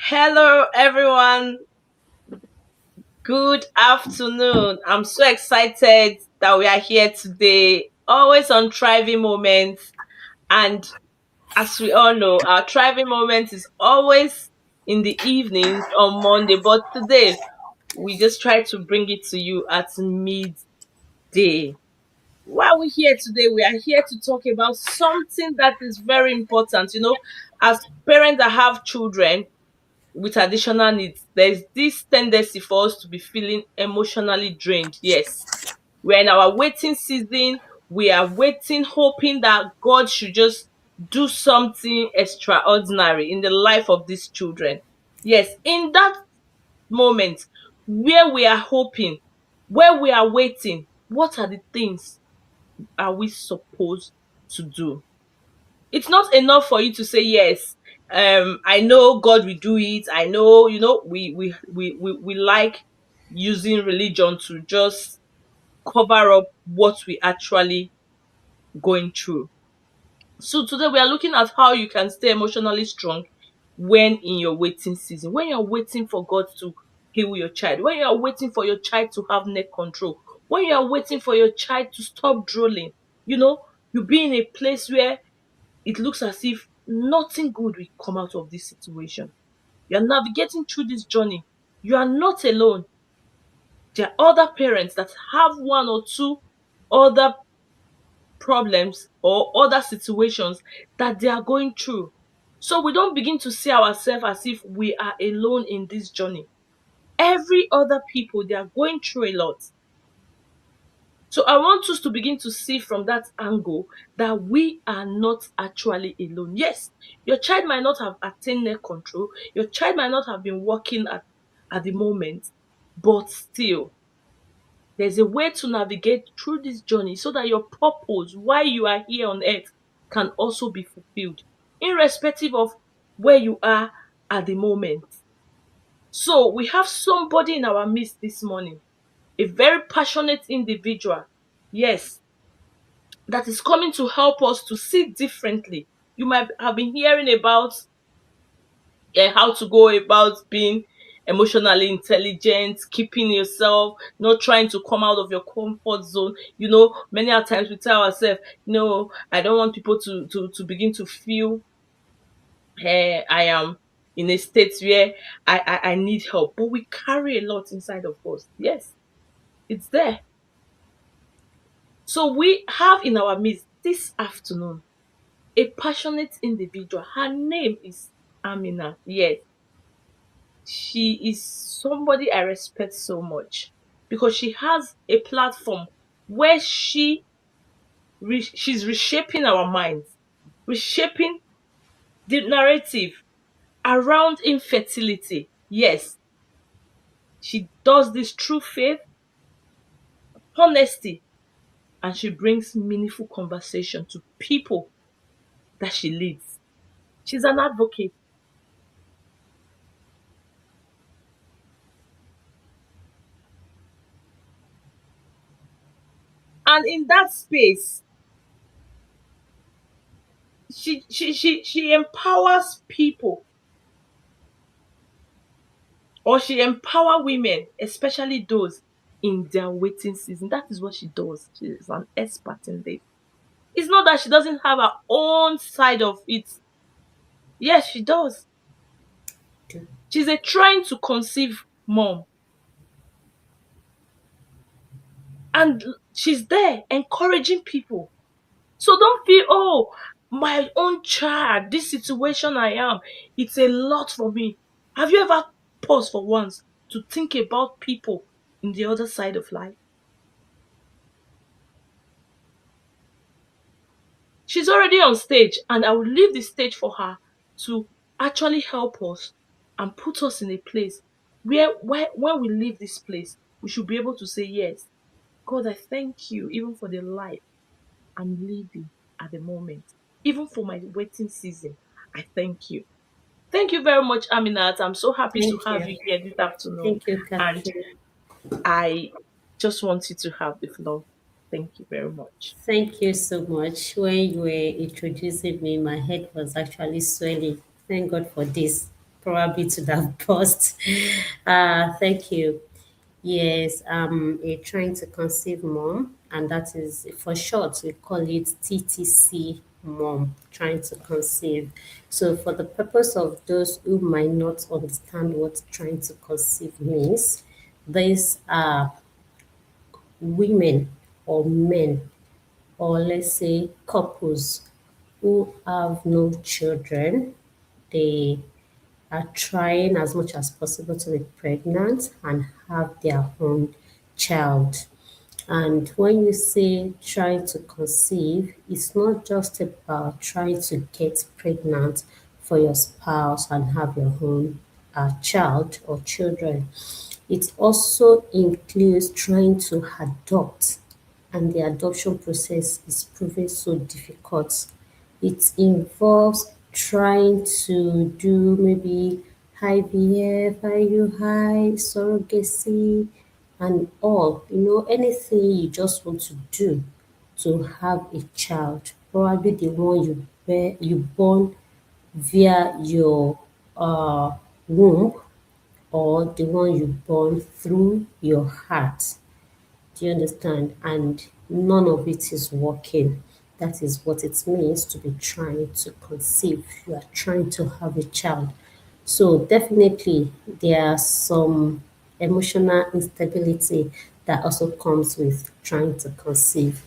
Hello, everyone. Good afternoon. I'm so excited that we are here today. Always on Thriving Moments. And as we all know, our Thriving Moments is always in the evenings on Monday. But today, we just try to bring it to you at midday. Why are we here today? We are here to talk about something that is very important. As parents that have children, with additional needs, there's this tendency for us to be feeling emotionally drained. Yes, we're in our waiting season. We are waiting, hoping that God should just do something extraordinary in the life of these children. Yes, in that moment where we are hoping, where we are waiting, what are the things are we supposed to do? It's not enough for you to say yes. I know God will do it. I know, we like using religion to just cover up what we actually going through. So today we are looking at how you can stay emotionally strong when in your waiting season, when you're waiting for God to heal your child, when you're waiting for your child to have neck control, when you're waiting for your child to stop drooling. you know you be in a place where it looks as if nothing good will come out of this situation. You're navigating through this journey. You are not alone. There are other parents that have one or two other problems or other situations that they are going through. So we don't begin to see ourselves as if we are alone in this journey. Every other people, they are going through a lot. So I want us to begin to see from that angle that we are not actually alone. Yes, your child might not have attained their control, your child might not have been working at the moment, but still, there's a way to navigate through this journey so that your purpose, why you are here on earth, can also be fulfilled, irrespective of where you are at the moment. So we have somebody in our midst this morning, a very passionate individual. Yes, that is coming to help us to see differently. You might have been hearing about how to go about being emotionally intelligent, keeping yourself, not trying to come out of your comfort zone. Many a times we tell ourselves, no, I don't want people to begin to feel I am in a state where I need help. But we carry a lot inside of us. Yes, it's there. So we have in our midst this afternoon a passionate individual. Her name is Amina. Yes, she is somebody I respect so much because she has a platform where she's reshaping our minds, reshaping the narrative around infertility. Yes, she does this through faith, honesty, and she brings meaningful conversation to people that she leads. She's an advocate. And in that space, she empowers people, or she empower women, especially those in their waiting season. That is what she does. She is an expert in this. It's not that she doesn't have her own side of it. Yes, she does. She's a trying to conceive mom, and she's there encouraging people. So don't feel, oh, my own child, this situation I am, it's a lot for me. Have you ever paused for once to think about people in the other side of life? She's already on stage, and I will leave the stage for her to actually help us and put us in a place where when we leave this place, we should be able to say, yes, God, I thank you even for the life I'm living at the moment, even for my waiting season. I thank you. Thank you very much, Aminat. I'm so happy to Thank have you. you here this afternoon. Thank you, And Catherine. I just want you to have the floor. Thank you very much. Thank you so much. When you were introducing me, my head was actually swelling. Thank God for this. probably to that post. Thank you. Yes, I'm a trying to conceive mom, and that is for short, we call it TTC mom, trying to conceive. So, for the purpose of those who might not understand what trying to conceive means, these are women or men, or let's say couples who have no children. They are trying as much as possible to be pregnant and have their own child. And when you say trying to conceive, it's not just about trying to get pregnant for your spouse and have your own child or children. It also includes trying to adopt, and the adoption process is proving so difficult. It involves trying to do maybe IVF, IUI, surrogacy, and all. Anything you just want to do to have a child. Probably the one you born via your uh, womb, or the one you born through your heart. Do you understand? And none of it is working. That is what it means to be trying to conceive. You are trying to have a child. So definitely there are some emotional instability that also comes with trying to conceive.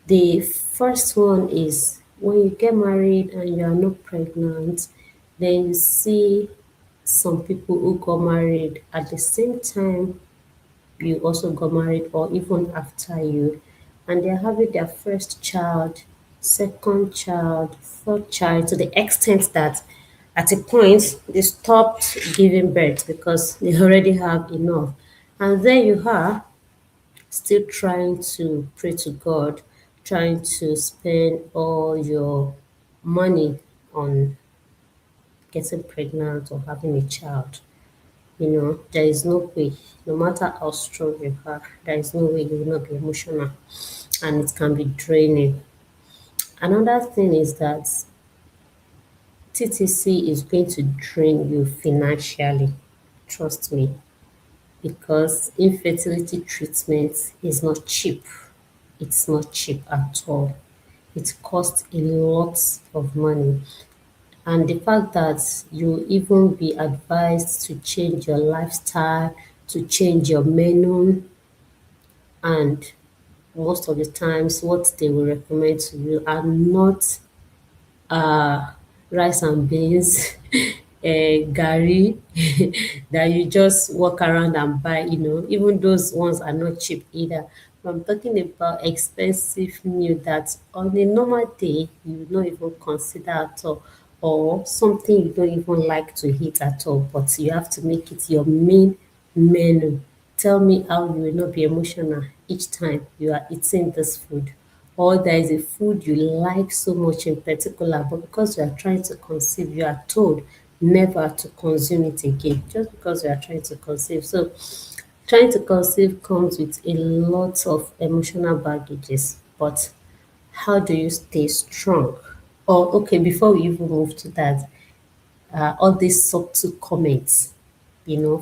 The first one is when you get married and you are not pregnant, then you see some people who got married at the same time you also got married, or even after you, and they're having their first child, second child, third child, to the extent that at a point they stopped giving birth because they already have enough. And there you are, still trying to pray to God, trying to spend all your money on getting pregnant or having a child. There is no way, no matter how strong you are, there is no way you will not be emotional, and it can be draining. Another thing is that TTC is going to drain you financially. Trust me, because infertility treatment is not cheap. It's not cheap at all. It costs a lot of money. And the fact that you even be advised to change your lifestyle, to change your menu, and most of the times what they will recommend to you are not uh, rice and beans, gari that you just walk around and buy. Even those ones are not cheap either. But I'm talking about expensive meal that on a normal day you will not even consider at all, or something you don't even like to eat at all, but you have to make it your main menu. Tell me how you will not be emotional each time you are eating this food, or there is a food you like so much in particular, but because you are trying to conceive, you are told never to consume it again just because you are trying to conceive. So, trying to conceive comes with a lot of emotional baggages, but how do you stay strong? Or, okay, before we even move to that, all these subtle comments,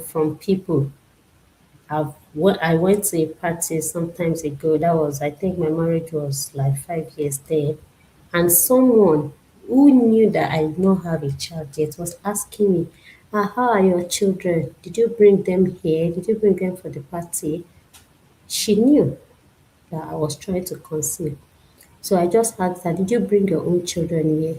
from people. I went to a party sometimes ago. That was, I think my marriage was like 5 years there. And someone who knew that I did not have a child yet was asking me, how are your children? Did you bring them here? Did you bring them for the party? She knew that I was trying to conceive. So I just asked her, did you bring your own children here?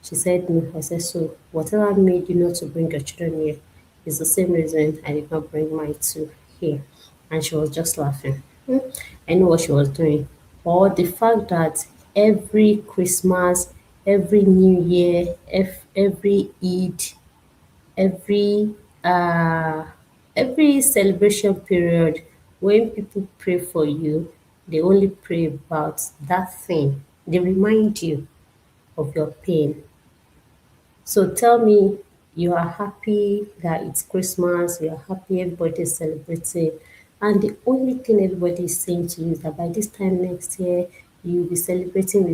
She said no. I said, so whatever made you not to bring your children here is the same reason I did not bring mine to here. And she was just laughing. I know what she was doing. Or the fact that every Christmas, every New Year, every Eid, every uh every celebration period, when people pray for you, they only pray about that thing. They remind you of your pain. So tell me, you are happy that it's Christmas, you are happy everybody is celebrating, and the only thing everybody is saying to you is that by this time next year, you'll be celebrating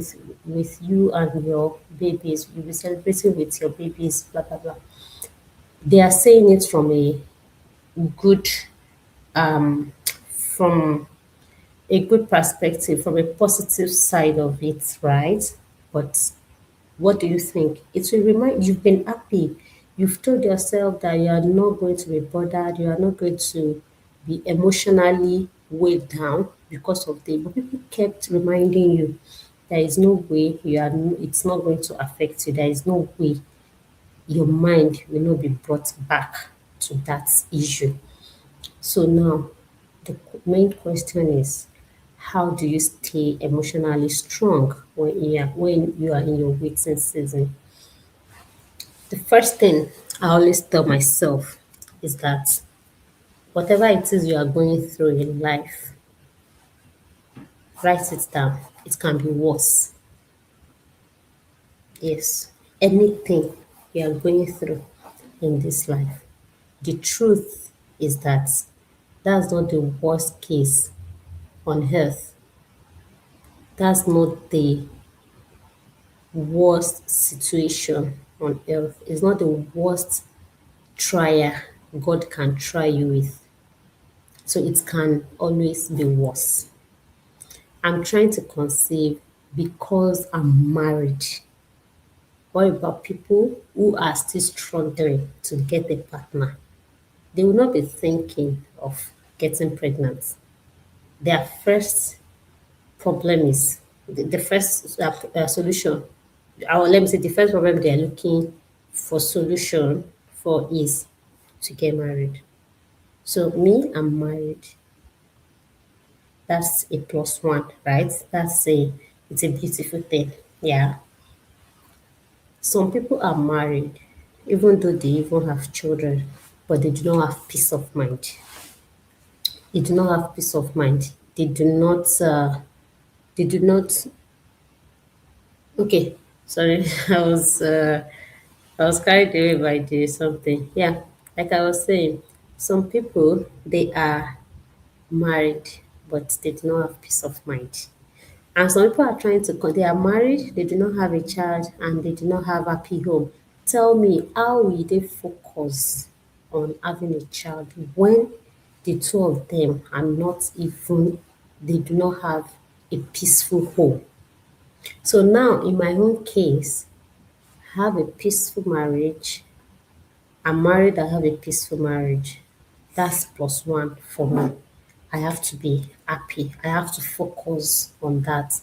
with you and your babies, you'll be celebrating with your babies, blah blah blah. They are saying it from a good um from a good perspective, from a positive side of it, right? But what do you think? It will remind you've been happy. You've told yourself that you are not going to be bothered, you are not going to be emotionally weighed down because of the but people kept reminding you there is no way it's not going to affect you. There is no way your mind will not be brought back to that issue. So now the main question is how do you stay emotionally strong when you are in your waiting season? The first thing I always tell myself is that whatever it is you are going through in life, write it down. It can be worse. Yes. Anything you are going through in this life. The truth is that that's not the worst case on earth. That's not the worst situation on earth. It's not the worst trial God can try you with. So it can always be worse. I'm trying to conceive because I'm married. What about people who are still struggling to get a partner? They will not be thinking of getting pregnant. Their first problem is the first solution. Or let me say the first problem they are looking for solution for is to get married. So me, I'm married. That's a plus one, right? It's a beautiful thing. Yeah. Some people are married, even though they even have children, but they do not have peace of mind. They do not have peace of mind. They do not, okay, sorry, I was carried away by the something. Yeah, like I was saying, some people, they are married, but they do not have peace of mind. And some people are trying to, they are married, they do not have a child, and they do not have a happy home. Tell me, how will they focus on having a child when the two of them are not even, they do not have a peaceful home? So now, in my own case, I have a peaceful marriage. I'm married, I have a peaceful marriage. That's plus one for me. I have to be happy. I have to focus on that.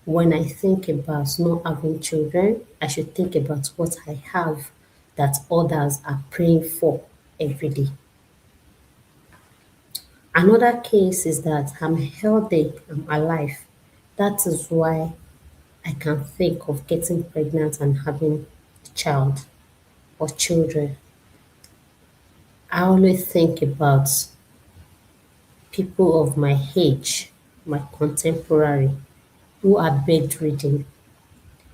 When I think about not having children, I should think about what I have that others are praying for every day. Another case is that I'm healthy, I'm alive. That is why I can think of getting pregnant and having a child or children. I always think about people of my age, my contemporary, who are bedridden,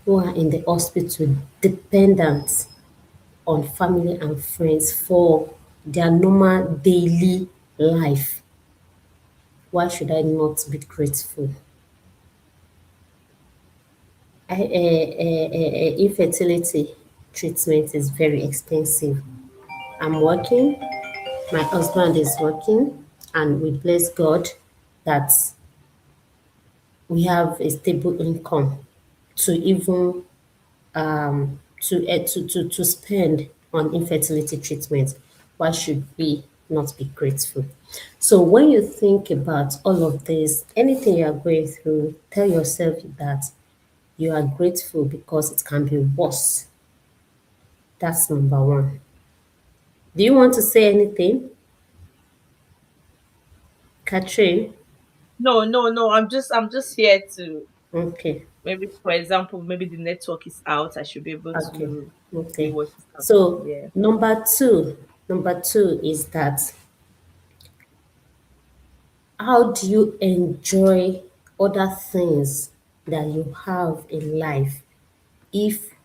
who are in the hospital, dependent on family and friends for their normal daily life. Why should I not be grateful? Infertility treatment is very expensive. I'm working, my husband is working, and we bless God that we have a stable income to even to spend on infertility treatment. Why should we not be grateful? So when you think about all of this, anything you are going through, tell yourself that you are grateful because it can be worse. That's number one. Do you want to say anything, Catherine? No, no, no. I'm just here to, Okay, maybe for example, maybe the network is out. I should be able okay, to say okay. what is happening. So Yeah. number two is that how do you enjoy other things that you have in life if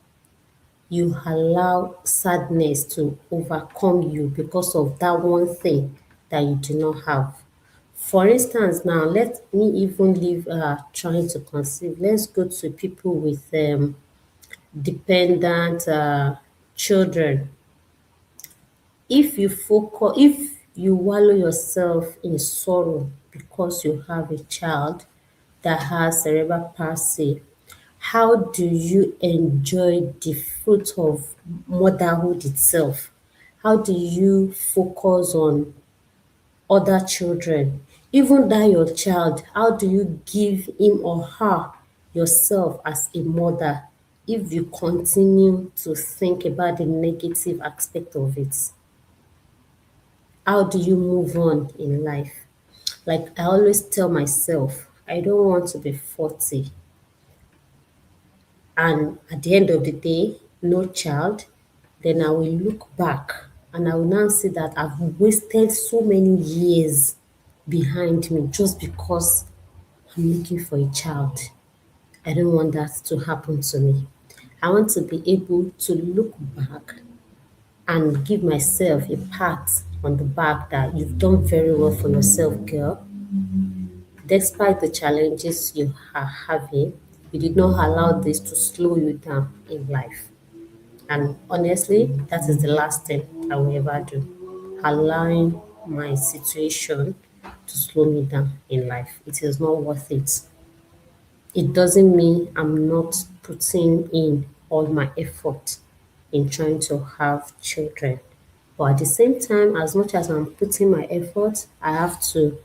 you allow sadness to overcome you because of that one thing that you do not have? For instance, now let me even leave trying to conceive. Let's go to people with dependent children. if you wallow yourself in sorrow because you have a child that has cerebral palsy, how do you enjoy the fruit of motherhood itself? How do you focus on other children? Even that your child, how do you give him or her yourself as a mother if you continue to think about the negative aspect of it? How do you move on in life? Like I always tell myself, I don't want to be 40 and at the end of the day, no child. Then I will look back and I will now see that I've wasted so many years behind me just because I'm looking for a child. I don't want that to happen to me. I want to be able to look back and give myself a pat on the back that you've done very well for yourself, girl. Despite the challenges you are having, you did not allow this to slow you down in life. And honestly, that is the last thing I will ever do. Allowing my situation to slow me down in life. It is not worth it. It doesn't mean I'm not putting in all my effort in trying to have children. But at the same time, as much as I'm putting my effort, I have to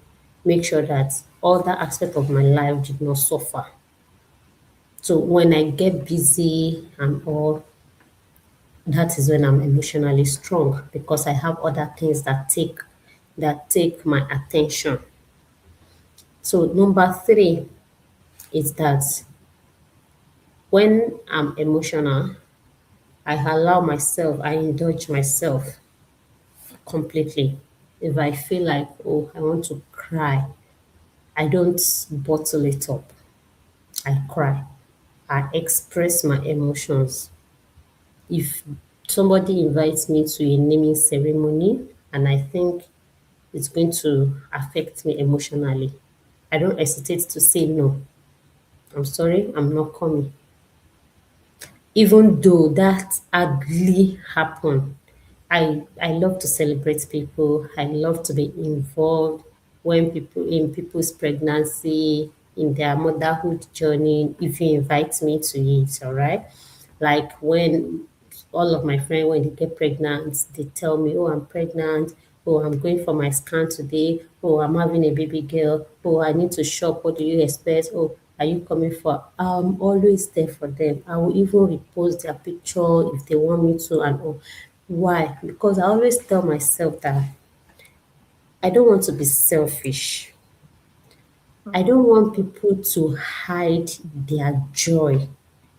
make sure that other aspect of my life did not suffer. So when I get busy and all, that is when I'm emotionally strong because I have other things that take my attention. So number three is that when I'm emotional, I indulge myself completely. If I feel like, oh, I want to cry, I don't bottle it up. I cry. I express my emotions. If somebody invites me to a naming ceremony and I think it's going to affect me emotionally, I don't hesitate to say no. I'm sorry, I'm not coming. Even though that hardly happened, I love to celebrate people. I love to be involved when people's pregnancy, in their motherhood journey, if you invite me to it, all right? Like when all of my friends, when they get pregnant, they tell me, oh, I'm pregnant. Oh, I'm going for my scan today. Oh, I'm having a baby girl. Oh, I need to shop. What do you expect? Oh, are you coming for? I'm always there for them. I will even repost their picture if they want me to and all. Why? Because I always tell myself that I don't want to be selfish. I Mm. don't want people to hide their joy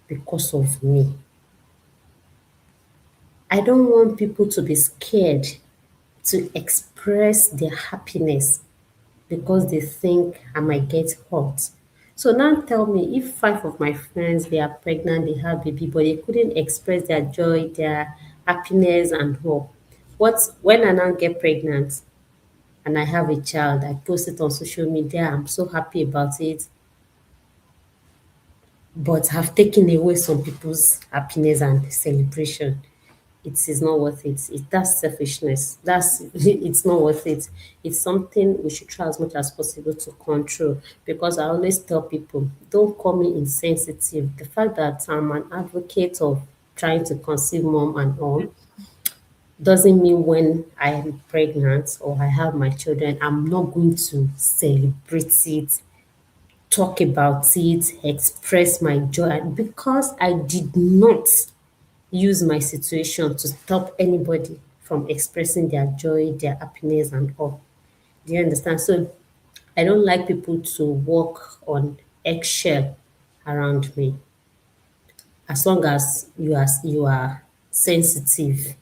because of me. I don't want people to be scared to express their happiness because they think I might get hurt. So now tell me, if five of my friends they are pregnant, they have baby, but they couldn't express their joy, their happiness and hope. What when I now get pregnant and I have a child, I post it on social media, I'm so happy about it, but have taken away some people's happiness and celebration. It is not worth it. That's selfishness. It's not worth it. It's something we should try as much as possible to control. Because I always tell people, don't call me insensitive. The fact that I'm an advocate of trying to conceive mom and all doesn't mean when I am pregnant or I have my children, I'm not going to celebrate it, talk about it, express my joy because I did not use my situation to stop anybody from expressing their joy, their happiness, and all. Do you understand? So I don't like people to walk on eggshell around me. As long as you are sensitive,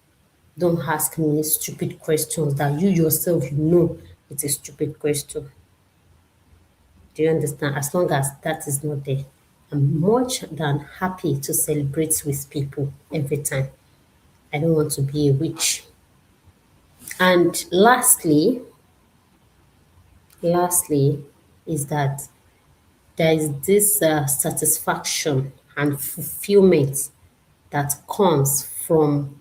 don't ask me stupid questions that you yourself you know it's a stupid question. Do you understand? As long as that is not there, I'm much than happy to celebrate with people every time. I don't want to be a witch. And lastly, is that there is this satisfaction and fulfillment that comes from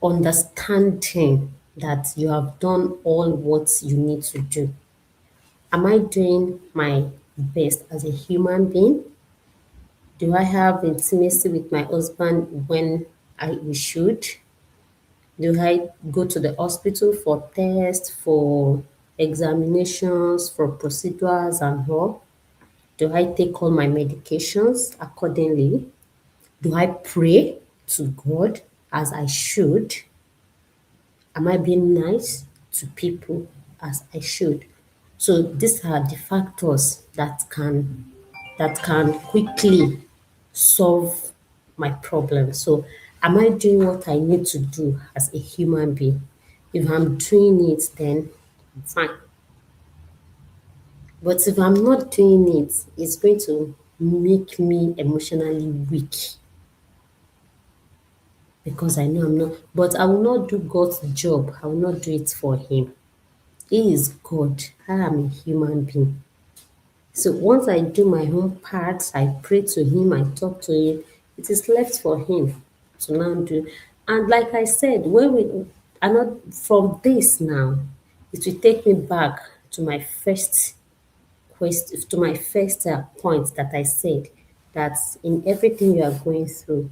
understanding. that you have done all what you need to do? Am I doing my best as a human being? Do I have intimacy with my husband when we should? Do I go to the hospital for tests, for examinations, for procedures and all? Do I take all my medications accordingly? Do I pray to God as I should? Am I being nice to people as I should? So these are the factors that can quickly solve my problem. So am I doing what I need to do as a human being? If I'm doing it, then fine. But if I'm not doing it, it's going to make me emotionally weak because I know I'm not. But I will not do God's job. I will not do it for Him. He is God. I am a human being. So once I do my own part, I pray to Him, I talk to Him, it is left for Him to now do. And like I said, when we are not from this now, it will take me back to my first to my first point that I said that in everything you are going through,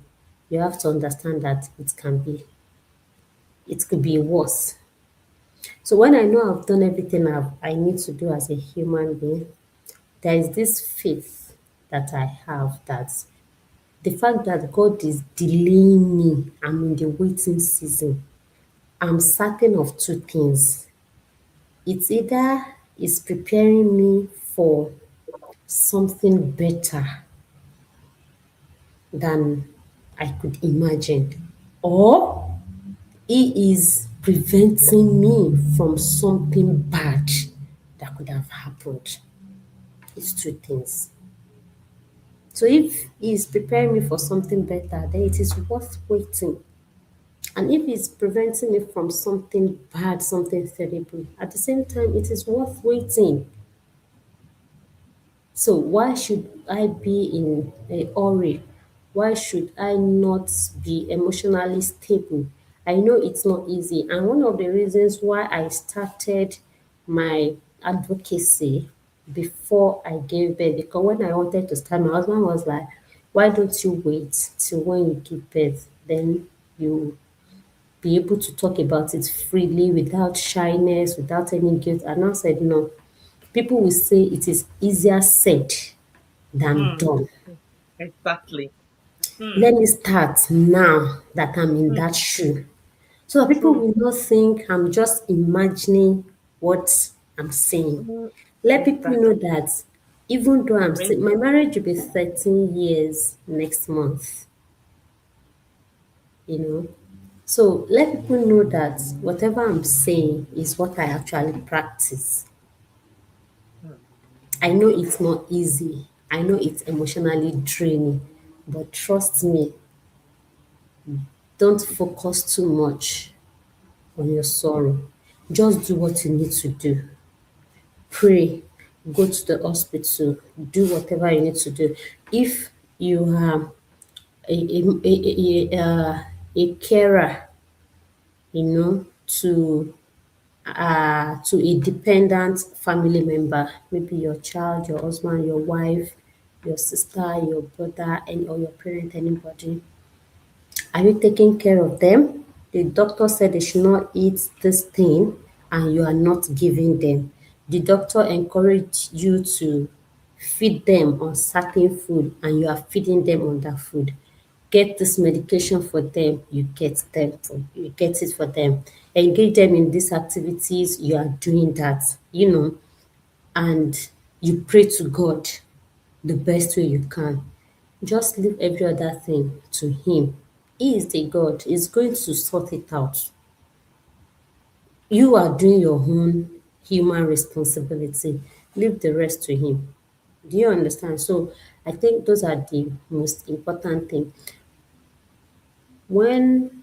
you have to understand that it could be worse. So when I know I've done everything I need to do as a human being, there is this faith that I have that the fact that God is delaying me, I'm in the waiting season. I'm certain of two things. It's either it's preparing me for something better than I could imagine, or He is preventing me from something bad that could have happened. It's two things. So if He is preparing me for something better, then it is worth waiting. And if He's preventing me from something bad, something terrible, at the same time, it is worth waiting. So why should I be in a hurry? Why should I not be emotionally stable? I know it's not easy. And one of the reasons why I started my advocacy before I gave birth, because when I wanted to start, my husband was like, why don't you wait till when you give birth? Then you be able to talk about it freely without shyness, without any guilt. And I said, no. People will say it is easier said than Mm. done. Exactly. Mm. Let me start now that I'm in Mm. that shoe. So that people True. will not think I'm just imagining what I'm saying. Mm. Let people know Exactly. that even though I'm saying Really. my marriage will be 13 years next month, you know. So let people know that whatever I'm saying is what I actually practice. Mm. I know it's not easy. I know it's emotionally draining, but trust me, don't focus too much on your sorrow. Just do what you need to do. Pray, go to the hospital, do whatever you need to do. If you have a carer, to a dependent family member, maybe your child, your husband, your wife, your sister, your brother, and or your parent, anybody. Are you taking care of them? The doctor said they should not eat this thing and you are not giving them. The doctor encouraged you to feed them on certain food and you are feeding them on that food. Get this medication for them, you get it for them. Engage them in these activities, you are doing that, and you pray to God the best way you can. Just leave every other thing to Him. He is the God. He's going to sort it out. You are doing your own human responsibility. Leave the rest to Him. Do you understand? So I think those are the most important thing. When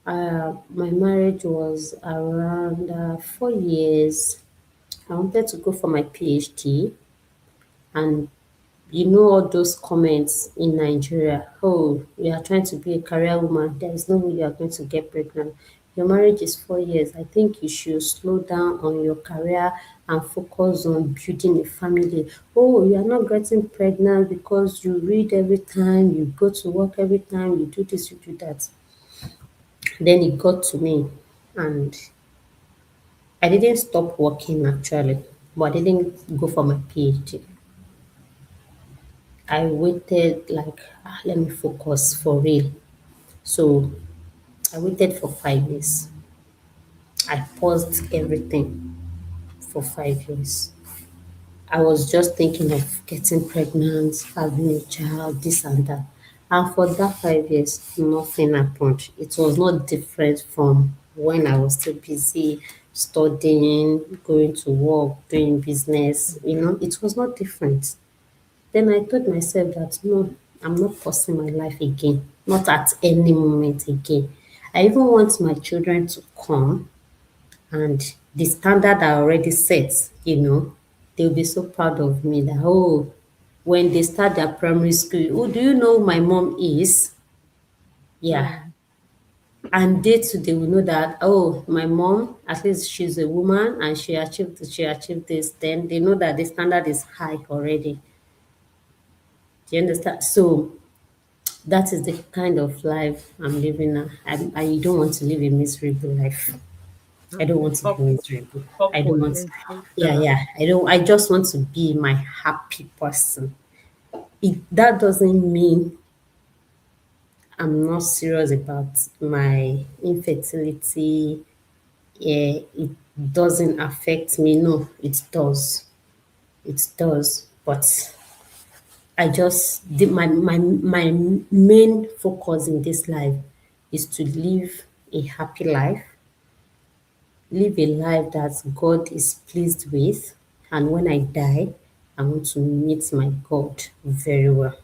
my marriage was around 4 years, I wanted to go for my PhD, and all those comments in Nigeria, oh, you are trying to be a career woman, there is no way you are going to get pregnant. Your marriage is 4 years. I think you should slow down on your career and focus on building a family. Oh, you are not getting pregnant because you read every time, you go to work every time, you do this, you do that. Then it got to me, and I didn't stop working actually, but I didn't go for my PhD. I waited like, let me focus for real. So I waited for 5 years. I paused everything for 5 years. I was just thinking of getting pregnant, having a child, this and that. And for that 5 years, nothing happened. It was not different from when I was still busy studying, going to work, doing business. It was not different. Then I told myself that no, I'm not pausing my life again, not at any moment again. I even want my children to come, and the standard I already set, they'll be so proud of me that, oh, when they start their primary school, oh, do you know who my mom is? Yeah. Hmm. And they too, they will know that, oh, my mom, at least she's a woman and she achieved this. Then they know that the standard is high already. Do you understand? So that is the kind of life I'm living now. I don't want to live a miserable life. I don't want to be miserable. I don't want Purpose to, yeah, intentional. yeah. I just want to be my happy person. That doesn't mean I'm not serious about my infertility. Yeah, it doesn't affect me. No, it does. It does. But my main focus in this life is to live a happy life, live a life that God is pleased with, and when I die, I want to meet my God very well.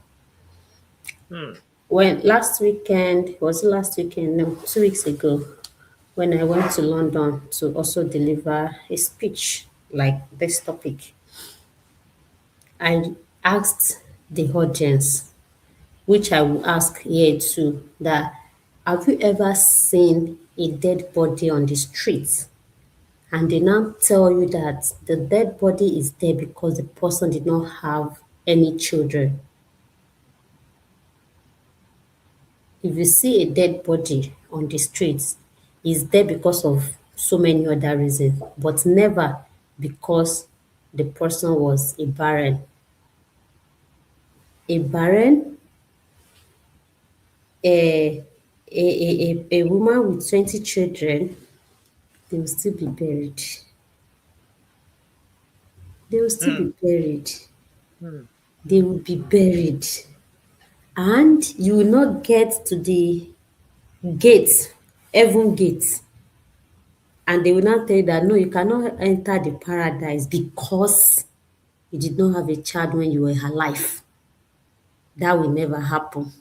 Hmm. When last weekend, was it last weekend? No, 2 weeks ago, when I went to London to also deliver a speech like this topic, I asked the audience, which I will ask here too, that have you ever seen a dead body on the street? And they now tell you that the dead body is there because the person did not have any children. If you see a dead body on the streets, it's there because of so many other reasons, but never because the person was a barren. A barren, a, a woman with 20 children, they will still be buried. They will still be Hmm. buried. Hmm. They will be buried. And you will not get to the gate, heaven gate, and they will now tell you that no, you cannot enter the paradise because you did not have a child when you were alive. That will never happen.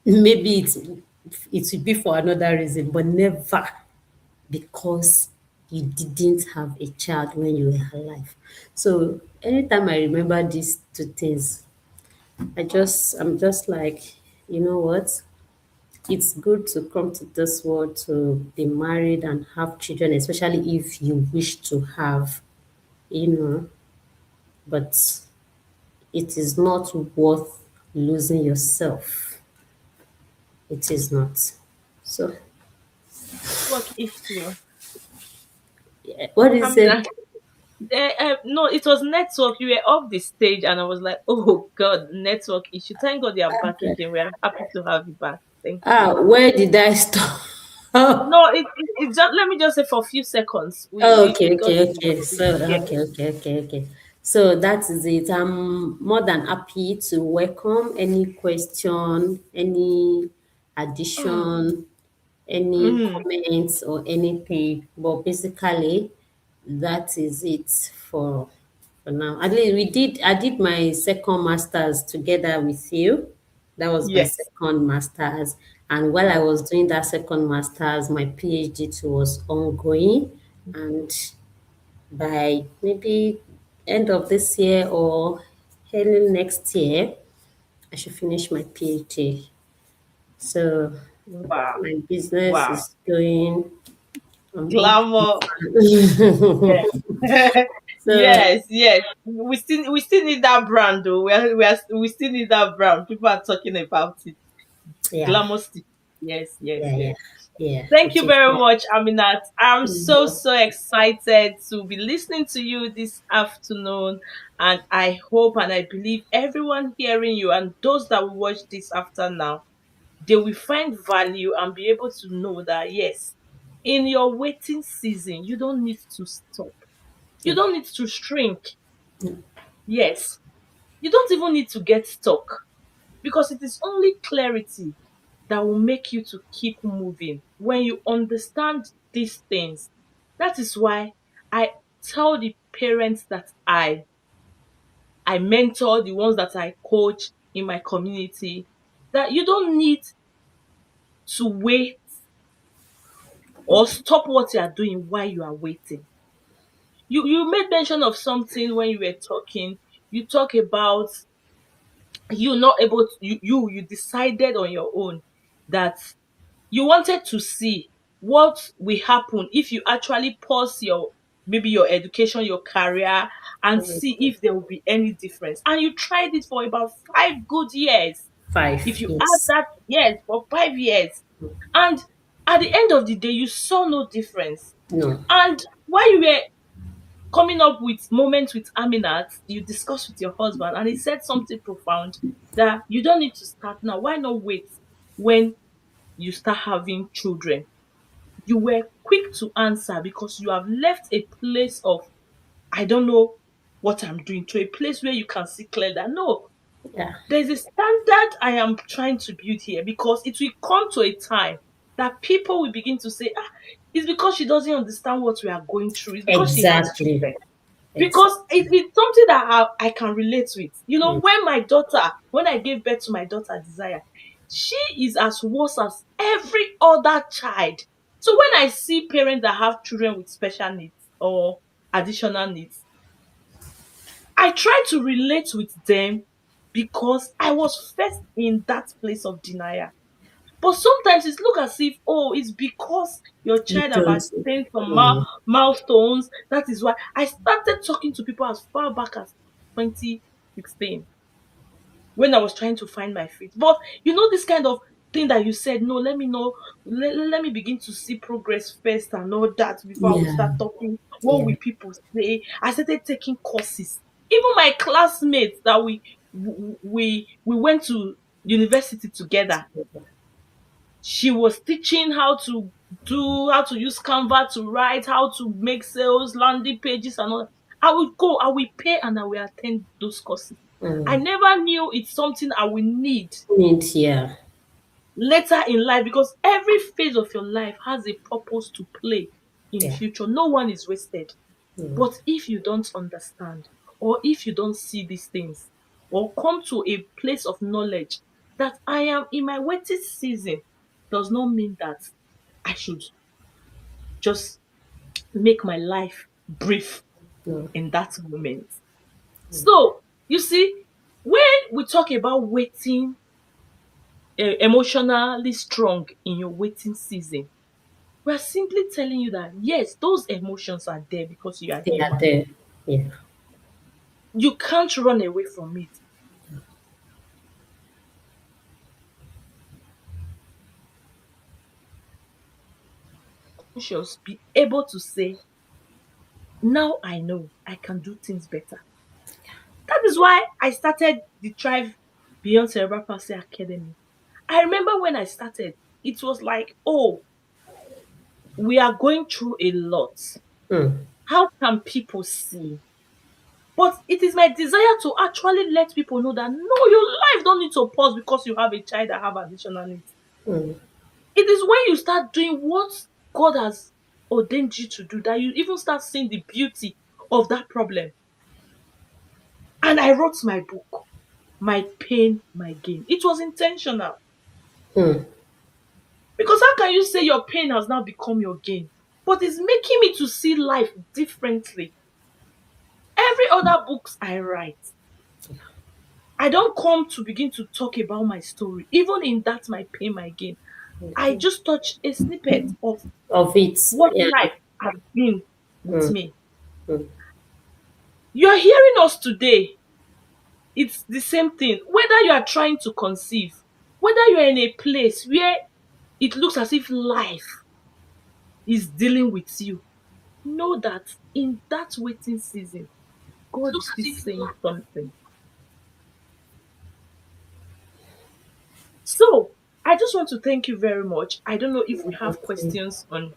Maybe it will be for another reason, but never because you didn't have a child when you were alive. So anytime I remember these two things, I'm just like, you know what? It's good to come to this world to be married and have children, especially if you wish to have, you know, but it is not worth losing yourself. It is not. So, Network issue. what is I'm it? not. No, it was network. You were off the stage, and I was like, "Oh God, network issue." Thank God you're back again. We are happy to have you back. Thank you. Where did I stop? Oh, No, it just let me just say for a few seconds. We okay, got okay, you. okay. So, Yeah. okay. So that is it. I'm more than happy to welcome any question, any addition, any Mm, comments or anything. But basically, that is it for now. At least I did my second masters together with you. That was my yes. second masters. And while I was doing that second masters, my PhD too was ongoing. And by maybe end of this year or early next year, I should finish my PhD. So Wow. my business Wow. is going. I'm big. Glamour. Yeah. So Yes, yes. We still need that brand though. We still need that brand. People are talking about it. yeah, Glamour stick. Yes, yes, yeah, yeah, yes. yeah. Thank It you is. very much, Aminat. I'm so, Mm, so excited to be listening to you this afternoon. And I hope and I believe everyone hearing you and those that will watch this after now, they will find value and be able to know that, yes, in your waiting season, you don't need to stop. You yeah, don't need to shrink. mm, Yes, you don't even need to get stuck because it is only clarity that will make you to keep moving when you understand these things. That is why I tell the parents that I mentor, the ones that I coach in my community, that you don't need to wait or stop what you are doing while you are waiting. You made mention of something when you were talking. You talk about you not able to, you decided on your own that you wanted to see what will happen if you actually pause your maybe your education, your career, and mm. see if there will be any difference. And you tried it for about 5 good years. If 5, you add yes. that, yes, for 5 years, and at the end of the day, you saw no difference. No. And while you were coming up with moments with Aminat, you discussed with your husband, and he said something profound that you don't need to start now. Why not wait when you start having children? You were quick to answer because you have left a place of, I don't know what I'm doing, to a place where you can see clear that no, Yeah, there's a standard I am trying to build here, because it will come to a time that people will begin to say, ah, it's because she doesn't understand what we are going through. It's because she has exactly. children. Because Exactly. it's something that I can relate with. You know, Mm. when I gave birth to my daughter Desire, she is as worse as every other child. So when I see parents that have children with special needs or additional needs, I try to relate with them because I was first in that place of denial. But sometimes it look as if, oh, it's because your You child have don't. attained some Mm. milestones. That is why I started talking to people as far back as 2016 when I was trying to find my feet. But you know, this kind of thing that you said, no, let me know, let me begin to see progress first and all that before I will Yeah, start talking. What yeah. will people say? I started taking courses. Even my classmates that we went to university together, she was teaching how to use Canva to write, how to make sales, landing pages, and all that. I will go, I will pay, and I will attend those courses. I Mm. never knew it's something I will need Means, yeah, later in life, because every phase of your life has a purpose to play in yeah. future. No one is wasted. Mm. But if you don't understand, or if you don't see these things, or come to a place of knowledge that I am in my waiting season, does not mean that I should just make my life brief No. in that moment. So, you see, when we talk about waiting, emotionally strong in your waiting season, we are simply telling you that yes, those emotions are there because you are They are human. there. Yeah. You can't run away from it. You should be able to say, now I know I can do things better. That is why I started the Thrive Beyond Cerebral Palsy Academy. I remember when I started, it was like, oh, we are going through a lot. Mm. How can people see? But it is my desire to actually let people know that no, your life don't need to pause because you have a child that have additional needs. Mm. It is when you start doing what God has ordained you to do that you even start seeing the beauty of that problem. And I wrote my book, My Pain, My Gain. It was intentional. Mm. Because how can you say your pain has now become your gain? But it's making me to see life differently. Every other books I write, I don't come to begin to talk about my story. Even in that, my pain, my gain, I just touched a snippet of Of it. what Yeah. life has been with Mm, me. mm. You are hearing us today. It's the same thing. Whether you are trying to conceive, whether you are in a place where it looks as if life is dealing with you, know that in that waiting season, God is still saying something. So I just want to thank you very much. I don't know if we have Okay. questions on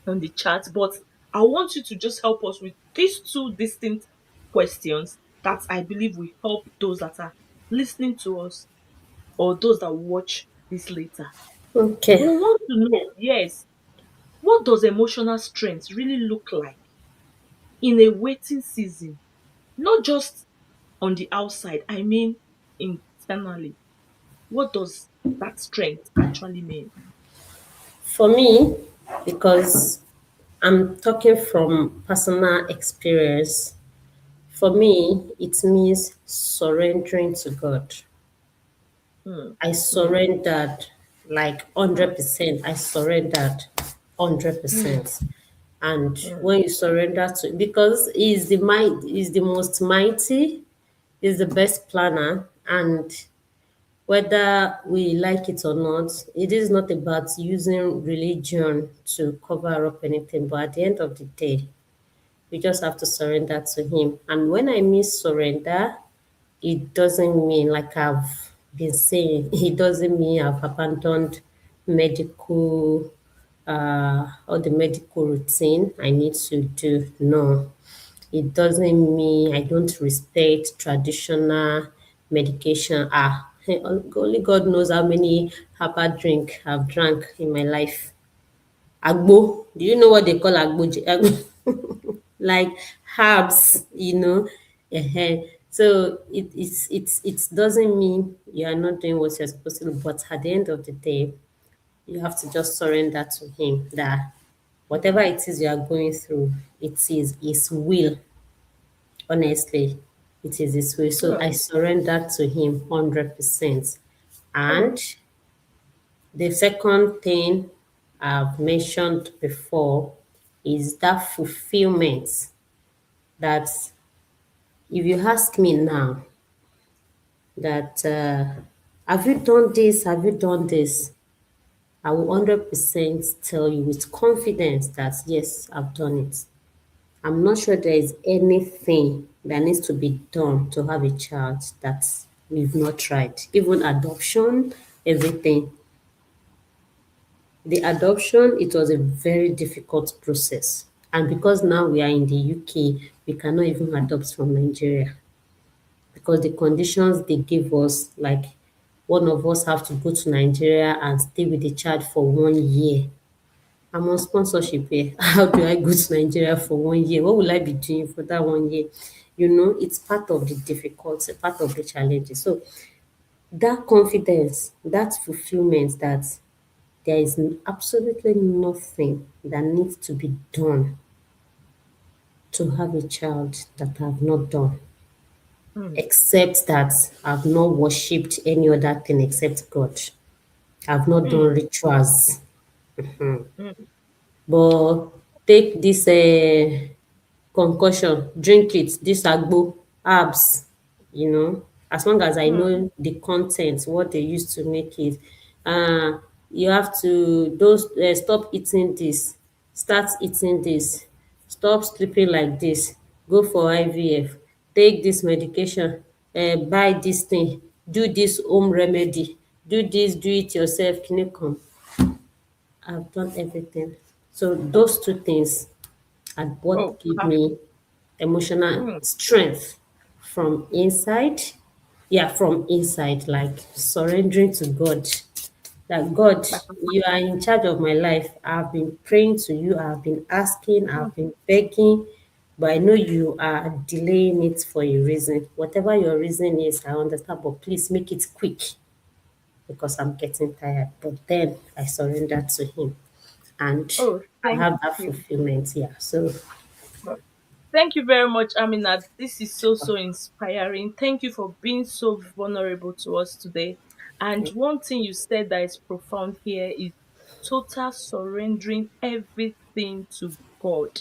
the chat, but I want you to just help us with these two distinct questions that I believe will help those that are listening to us or those that watch this later. We Okay. want to know, yes, what does emotional strength really look like in a waiting season? Not just on the outside, I mean internally. What does that strength actually mean? For me, because I'm talking from personal experience, for me, it means surrendering to God. Hmm. I Hmm. surrendered like 100%. I surrendered Hmm. 100%. And Hmm. when you surrender to, because He's the might, He's the most mighty, He's the best planner, and whether we like it or not, it is not about using religion to cover up anything. But at the end of the day, we just have to surrender to Him. And when I mean surrender, it doesn't mean, like I've been saying, it doesn't mean I've abandoned medical, all the medical routine I need to do. No, it doesn't mean I don't respect traditional medication. Only God knows how many herbal drink I've drank in my life. Agbo, do you know what they call agbo? Like herbs, So it doesn't mean you are not doing what you're supposed to do, but at the end of the day, you have to just surrender to Him that whatever Hmm. it is you are going through, it is His will. Honestly, it is His will. So I Hmm. surrender to Him 100%. Hmm. And the second thing I've mentioned before is that fulfillment. That if you ask me now, that have you done this? Have you done this? I will 100% tell you with confidence that yes, I've done it. I'm not sure there is anything that needs to be done to have a child that we've not tried. Even adoption, everything. The adoption, it was a very difficult process. And because now we are in the UK, we cannot even adopt from Nigeria because the conditions they give us, like one of us have to go to Nigeria and stay with the child for 1 year. I'm on sponsorship here. How do I go to Nigeria for 1 year? What will I be doing for that 1 year? It's part of the difficulty, part of the challenges. So that confidence, that fulfillment that there is absolutely nothing that needs to be done to have a child that I've not done, Hmm. except that I've not worshipped any other thing except God. I've not done Hmm. rituals. Hmm. But take this concussion, drink it, this agbo, herbs, as long as I Hmm. know the content, what they use to make it. You have to those stop eating this, start eating this, stop sleeping like this, go for IVF, take this medication, buy this thing, do this home remedy, do this, do it yourself, kinikan. I've done everything. So those two things are Oh, what give perfect. me emotional Hmm. strength from inside. Yeah, from inside, like surrendering to God. That God, you are in charge of my life. I've been praying to you, I've been asking, Hmm. I've been begging, but I know you are delaying it for a reason. Whatever your reason is, I understand, but please make it quick because I'm getting tired. But then I surrender to Him and Oh, I thank have that you. fulfillment. Yeah. So Thank you very much, Amina. This is so, so inspiring. Thank you for being so vulnerable to us today. And one thing you said that is profound here is total surrendering everything to God.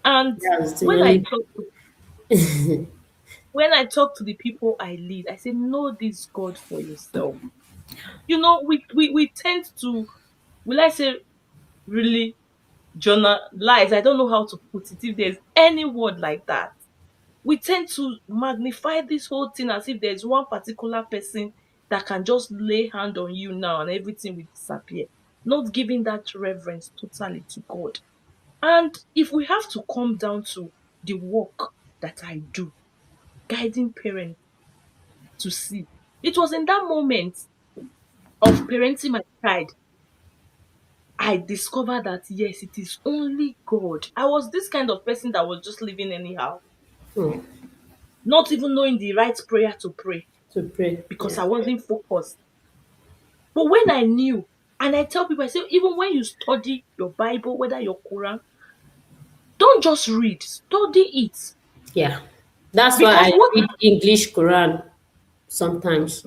And That's the when I only. talk to when I talk to the people I lead, I say, know this God for yourself. We tend to, will I say, really journalize. I don't know how to put it, if there's any word like that. We tend to magnify this whole thing as if there's one particular person that can just lay hand on you now and everything will disappear. Not giving that reverence totally to God. And if we have to come down to the work that I do, guiding parents to see, it was in that moment of parenting my child I discovered that yes, it is only God. I was this kind of person that was just living anyhow, Hmm, not even knowing the right prayer to pray to pray. because Yeah. I wasn't focused. But when I knew, and I tell people, I say, even when you study your Bible, whether your Quran, don't just read, study it. Yeah. That's why Because I what read English Quran sometimes.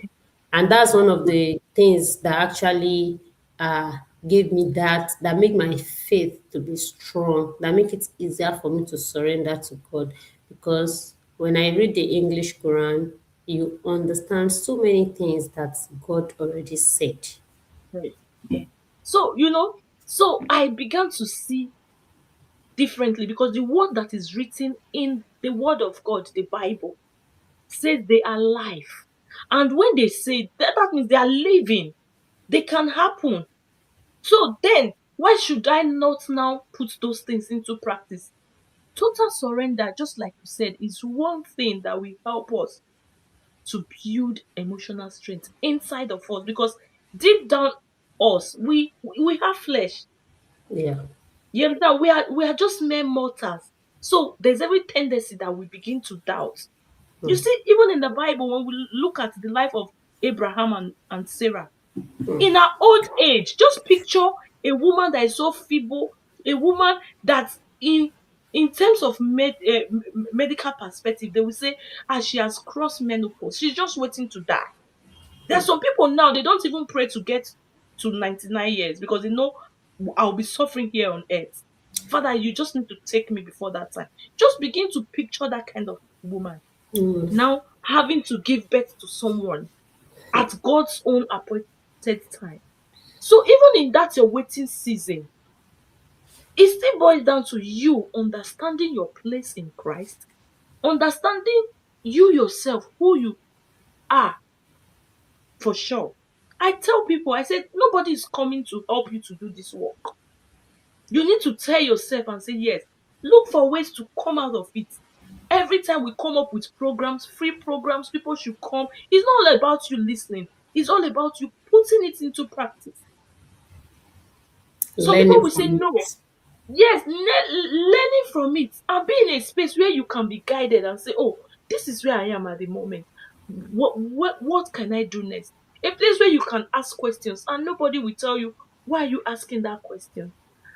And that's one of the things that actually uh, gave me that make my faith to be strong, that make it easier for me to surrender to God. Because when I read the English Quran, you understand so many things that God already said. right. So, so I began to see differently because the word that is written in the word of God, the Bible, says they are life. And when they say that, that means they are living. They can happen. So then, why should I not now put those things into practice? Total surrender, just like you said, is one thing that will help us to build emotional strength inside of us because deep down us, we have flesh. Yeah. You understand? We are just mere mortals. So there's every tendency that we begin to doubt. You Mm. see, even in the Bible, when we look at the life of Abraham and Sarah, in her old age, just picture a woman that is so feeble, a woman that in terms of medical perspective, they will say, as she has crossed menopause, she's just waiting to die. There are some people now, they don't even pray to get to 99 years because they know I'll be suffering here on earth. Father, you just need to take me before that time. Just begin to picture that kind of woman Mm. now having to give birth to someone at God's own appointed time. So even in that your waiting season, it still boils down to you understanding your place in Christ, understanding you yourself, who you are for sure. I tell people, I said, nobody is coming to help you to do this work. You need to tell yourself and say, yes, look for ways to come out of it. Every time we come up with programs, free programs, people should come. It's not all about you listening, it's all about you putting it into practice. Some people Learning will say, from no, it. yes, learning from it and being in a space where you can be guided and say, oh, this is where I am at the moment. What can I do next? A place where you can ask questions and nobody will tell you, why are you asking that question?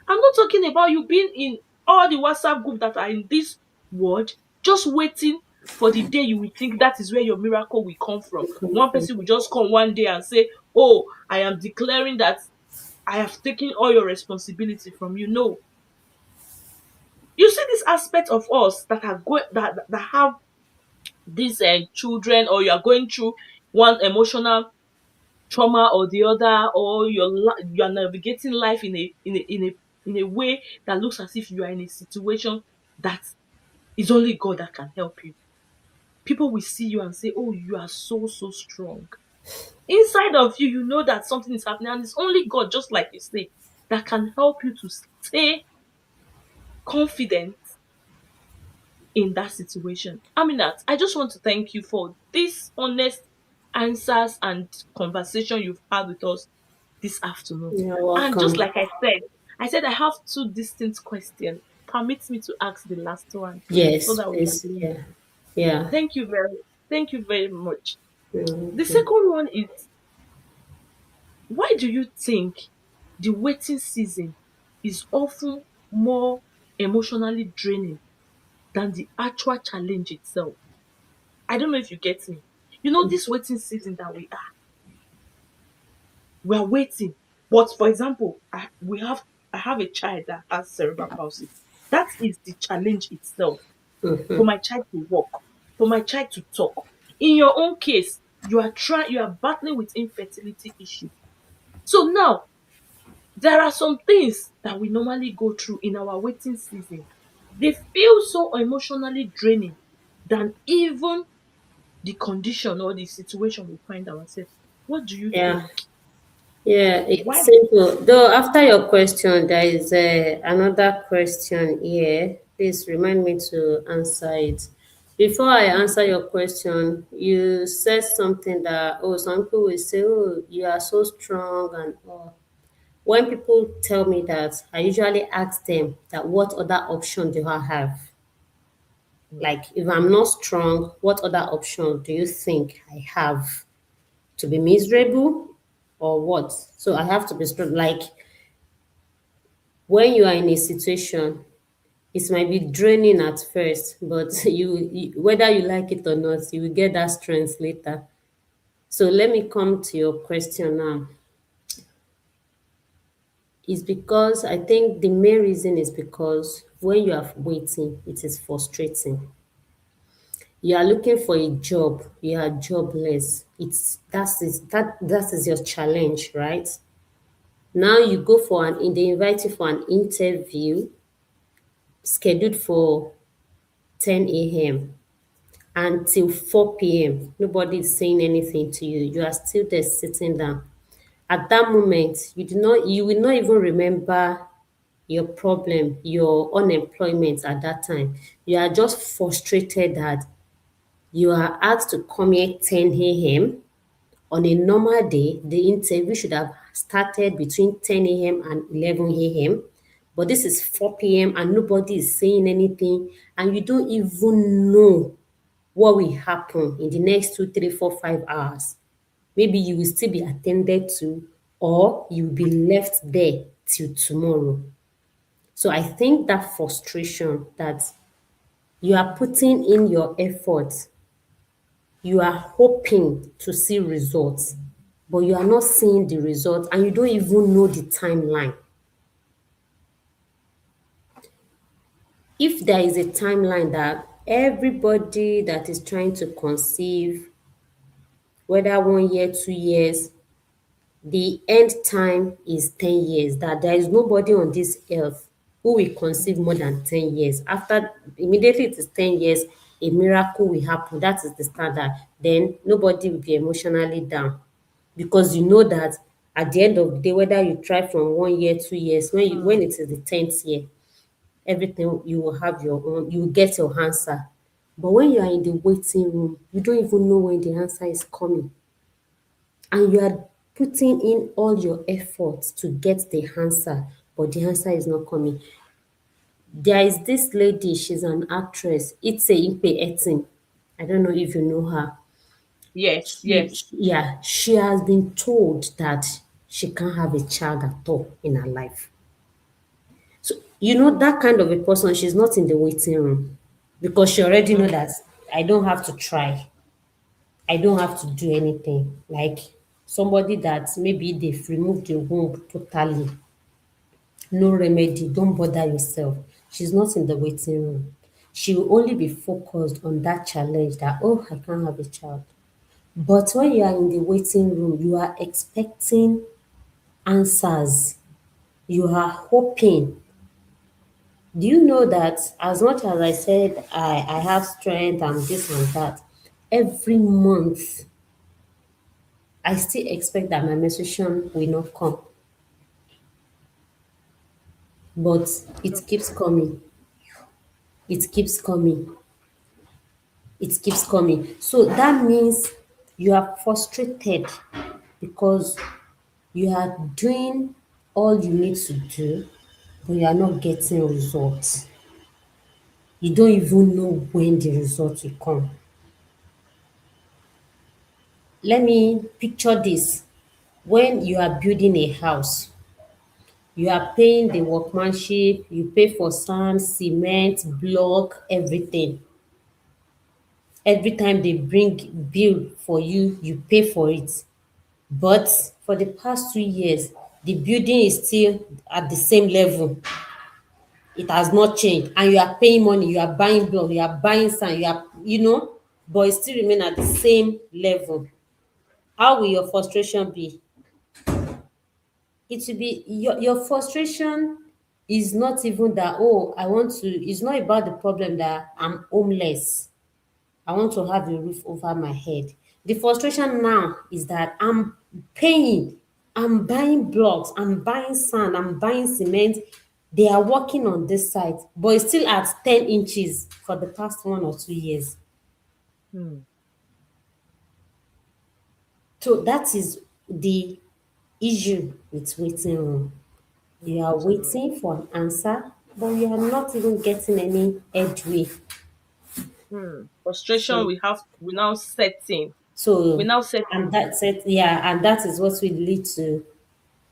I'm not talking about you being in all the WhatsApp group that are in this world, just waiting for the day you will think that is where your miracle will come from. One person will just come one day and say, oh, I am declaring that I have taken all your responsibility from you. No, you see this aspect of us that are going that have these children, or you are going through one emotional trauma or the other, or you are navigating life in a way that looks as if you are in a situation that is only God that can help you. People will see you and say, oh, you are so strong. Inside of you, you know that something is happening, and it's only God, just like you say, that can help you to stay confident in that situation. Aminat, I just want to thank you for this honest answers and conversation you've had with us this afternoon. You're And just welcome. like I said I have two distinct questions. Permit me to ask the last one so Yes, that we can please. leave. Yeah. Yeah. Thank you very much. The Okay. second one is, why do you think the waiting season is often more emotionally draining than the actual challenge itself? I don't know if you get me. This waiting season that we are waiting. But for example, I have a child that has cerebral palsy. That is the challenge itself for my child to walk, for my child to talk. In your own case, you are battling with infertility issue. So now there are some things that we normally go through in our waiting season. They feel so emotionally draining than even the condition or the situation we find ourselves. What do you Yeah. think? Yeah, Why? it's simple. Though after your question, there is another question here. Please remind me to answer it. Before I answer your question, you said something that, oh, some people will say, oh, you are so strong and all. When people tell me that, I usually ask them that what other option do I have? Like, if I'm not strong, what other option do you think I have? To be miserable or what? So I have to be strong. Like, when you are in a situation, it might be draining at first, but you whether you like it or not, you will get that strength later. So let me come to your question now. It's because I think the main reason is because when you are waiting, it is frustrating. You are looking for a job, you are jobless. That is your challenge, right? Now you go for they invite you for an interview scheduled for 10 a.m. until 4 p.m. Nobody is saying anything to you. You are still there sitting down. At that moment, you will not even remember your problem, your unemployment at that time. You are just frustrated that you are asked to come here 10 a.m. On a normal day, the interview should have started between 10 a.m. and 11 a.m. But this is 4 p.m. and nobody is saying anything, and you don't even know what will happen in the next 2, 3, 4, 5 hours. Maybe you will still be attended to, or you will be left there till tomorrow. So I think that frustration that you are putting in your effort, you are hoping to see results, but you are not seeing the results and you don't even know the timeline. If there is a timeline that everybody that is trying to conceive, whether 1 year, 2 years, the end time is 10 years, that there is nobody on this earth who will conceive more than 10 years. After immediately it is 10 years, a miracle will happen. That is the standard. Then nobody will be emotionally down because you know that at the end of the day, whether you try from 1 year, 2 years, when it is the 10th year, everything you will have your own, you will get your answer. But when you are in the waiting room, you don't even know when the answer is coming, and you are putting in all your efforts to get the answer, but the answer is not coming. There is this lady, she's an actress, Itse Impe Etin. I don't know if you know her. Yes, yes. Yeah, she has been told that she can't have a child at all in her life. So, that kind of a person, she's not in the waiting room because she already know that I don't have to try. I don't have to do anything. Like somebody that maybe they've removed the womb totally, no remedy, don't bother yourself. She's not in the waiting room. She will only be focused on that challenge that, oh, I can't have a child. But when you are in the waiting room, you are expecting answers. You are hoping. Do you know that as much as I said I have strength and this and that, every month I still expect that my menstruation will not come, but it keeps coming. It keeps coming. It keeps coming. So that means you are frustrated because you are doing all you need to do, but you are not getting results. You don't even know when the results will come. Let me picture this. When you are building a house, you are paying the workmanship, you pay for sand, cement, block, everything. Every time they bring bill for you, you pay for it. But for the past 2 years, the building is still at the same level. It has not changed, and you are paying money, you are buying block, you are buying sand, you are, but it still remain at the same level. How will your frustration be? It will be your frustration is not even that, oh, I want to, it's not about the problem that I'm homeless. I want to have a roof over my head. The frustration now is that I'm paying, I'm buying blocks, I'm buying sand, I'm buying cement. They are working on this site, but it's still at 10 inches for the past 1 or 2 years. Hmm. So that is the issue with waiting room. You are Hmm. waiting for an answer, but you are not even getting any headway. Hmm. Frustration So, we now set in. We so, now set and in. that's it. Yeah, and that is what will lead to,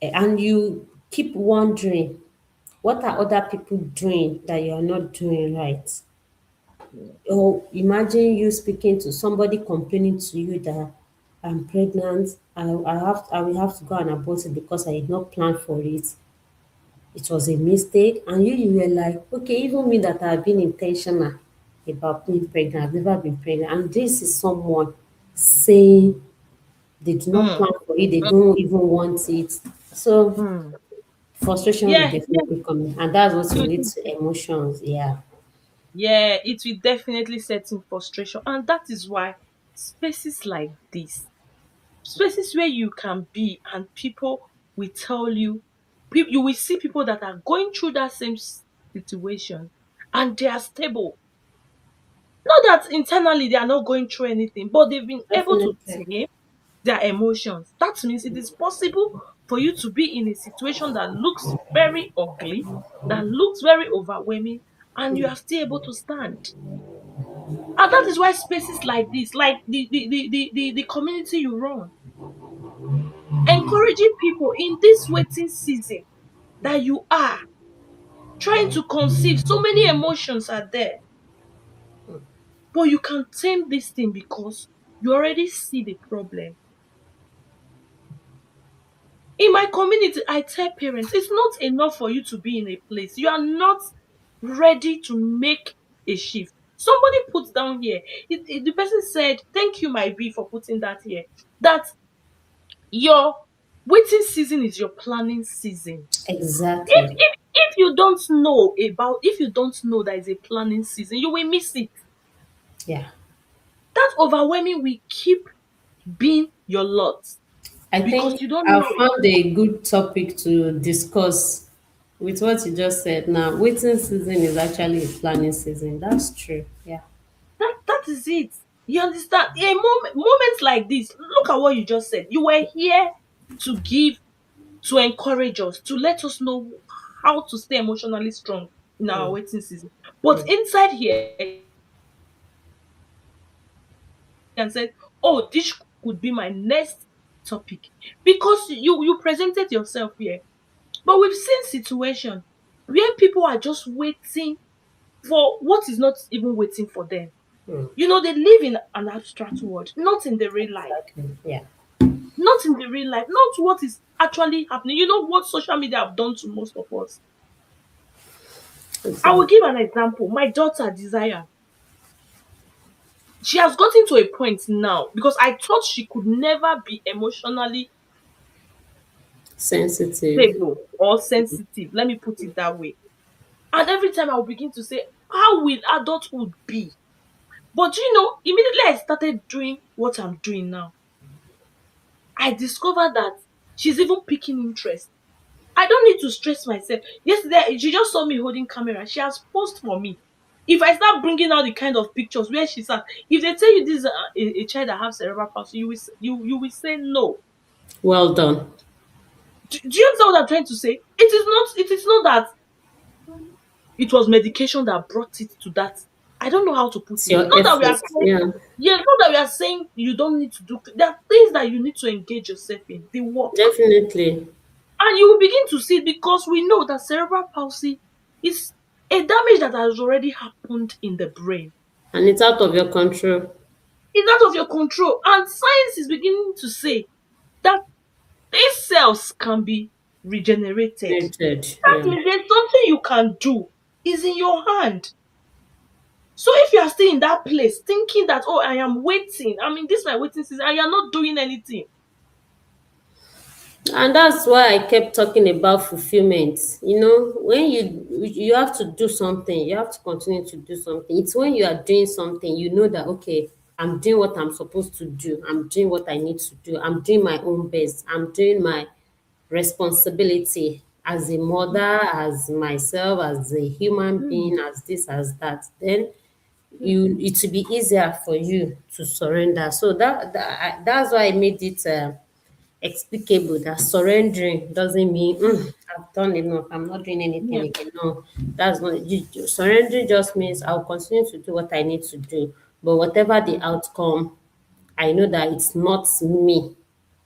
and you keep wondering, what are other people doing that you are not doing right? Hmm. Or imagine you speaking to somebody complaining to you that I'm pregnant, I will have to go and abort it because I did not plan for it. It was a mistake, and you were like, okay, even me that I've been intentional about being pregnant, I've never been pregnant, and this is someone saying they do not Hmm. plan for it, they don't even want it. So Hmm. frustration will Yeah, yeah. definitely come in, and that's what will lead You, to emotions. Yeah, yeah, it will definitely set in frustration. And that is why spaces like this, spaces where you can be and people will tell you, you will see people that are going through that same situation and they are stable. Not that internally they are not going through anything, but they've been able to definitely. tame their emotions. That means it is possible for you to be in a situation that looks very ugly, that looks very overwhelming, and you are still able to stand. And that is why spaces like this, like the community you run, encouraging people in this waiting season that you are trying to conceive, so many emotions are there, but you can tame this thing because you already see the problem. In my community, I tell parents it's not enough for you to be in a place. You are not ready to make a shift. Somebody put down here, the person said, thank you, my B, for putting that here. That your waiting season is your planning season. If, Exactly. if, if you don't know about, if you don't know that is a planning season, you will miss it. Yeah. That overwhelming will keep being your lot I because think you don't I know. found a good topic to discuss with what you just said now. Waiting season is actually a planning season. That's true. Yeah. That is it. You understand? A moments like this, look at what you just said. You were here to give, to encourage us, to let us know how to stay emotionally strong in our waiting season. But inside here, and said, "Oh, this could be my next topic," because you presented yourself here. But we've seen situation where people are just waiting for what is not even waiting for them. They live in an abstract world, not in the real life. Exactly. Yeah. Not in the real life, not what is actually happening. You know what social media have done to most of us. I will Exactly. give an example. My daughter Desire, she has gotten to a point now because I thought she could never be emotionally Sensitive. stable or sensitive. Let me put it that way. And every time I will begin to say, how will adulthood be? But immediately I started doing what I'm doing now, I discovered that she's even picking interest. I don't need to stress myself. Yesterday, she just saw me holding camera. She has posed for me. If I start bringing out the kind of pictures where she's at, if they tell you this is a child that has cerebral palsy, you will say no. Well done. Do you understand what I'm trying to say? It is not that it was medication that brought it to that. I don't know how to put It's it. your Not that we are effort. saying, Yeah. yeah, not that we are saying you don't need to do. There are things that you need to engage yourself in. The work. Definitely. And you will begin to see it because we know that cerebral palsy is a damage that has already happened in the brain. And it's out of your control. It's out of your control. And science is beginning to say that these cells can be regenerated. Noted. That Yeah. means there's something you can do. Is in your hand. So if you are still in that place thinking that, oh, I am waiting, I mean, this is my waiting season, and you're not doing anything. And that's why I kept talking about fulfillment. You know, when you have to do something, you have to continue to do something. It's when you are doing something, you know that okay, I'm doing what I'm supposed to do. I'm doing what I need to do. I'm doing my own best. I'm doing my responsibility as a mother, as myself, as a human Mm, being, as this, as that. Then mm, it will be easier for you to surrender. So that's why I made it explicable that surrendering doesn't mean mm, I've done enough. I'm not doing anything yeah, again. No, that's not. Surrendering just means I'll continue to do what I need to do. But whatever the mm, outcome, I know that it's not me.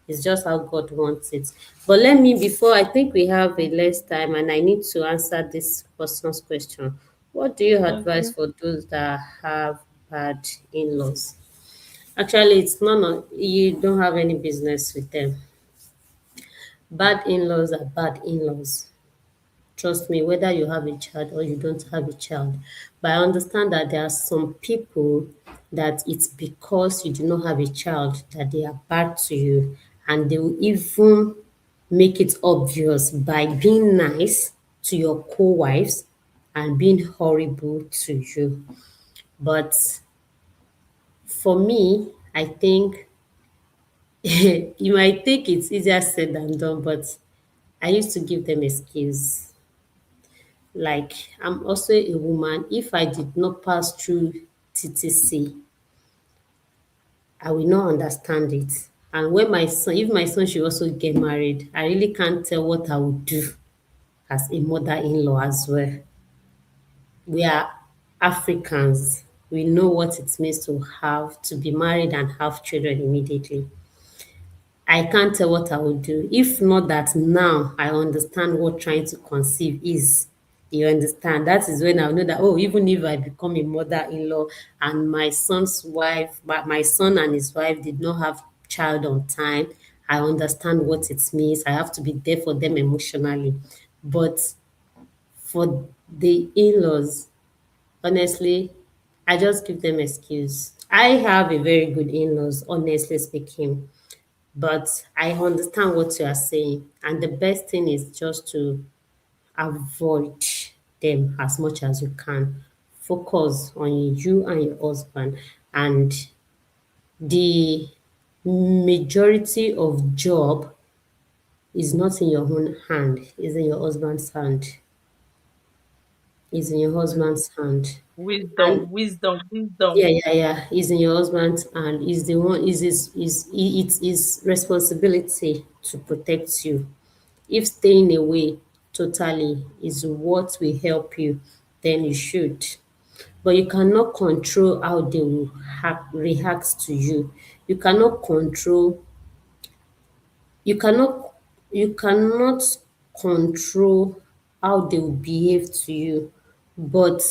It's just how God wants it. But let me, before I think we have a less time and I need to answer this person's question. What do you advise okay, for those that have bad in-laws? Actually, it's none of you don't have any business with them. Bad in-laws are bad in-laws. Trust me, whether you have a child or you don't have a child. But I understand that there are some people that it's because you do not have a child that they are bad to you. And they will even make it obvious by being nice to your co-wives and being horrible to you. But for me, I think you might think it's easier said than done, but I used to give them excuse. Like, I'm also a woman. If I did not pass through TTC, I will not understand it. And when my son, if my son should also get married, I really can't tell what I would do as a mother-in-law as well. We are Africans. We know what it means to be married and have children immediately. I can't tell what I would do. If not that now I understand what trying to conceive is. You understand? That is when I know that, oh, even if I become a mother-in-law and my son's wife, but my son and his wife did not have child on time, I understand what it means. I have to be there for them emotionally. But for the in-laws, honestly, I just give them excuse. I have a very good in-laws, honestly speaking. But I understand what you are saying. And the best thing is just to avoid them as much as you can. Focus on you and your husband. And the majority of job is not in your own hand, is in your husband's hand. Is in your mm. husband's hand. And Wisdom, wisdom, wisdom. yeah. Is in your husband's hand. Is the one is it's his responsibility to protect you. If staying away totally is what will help you, then you should. But you cannot control how they will react to you. You cannot control, you cannot, you cannot control how they will behave to you, but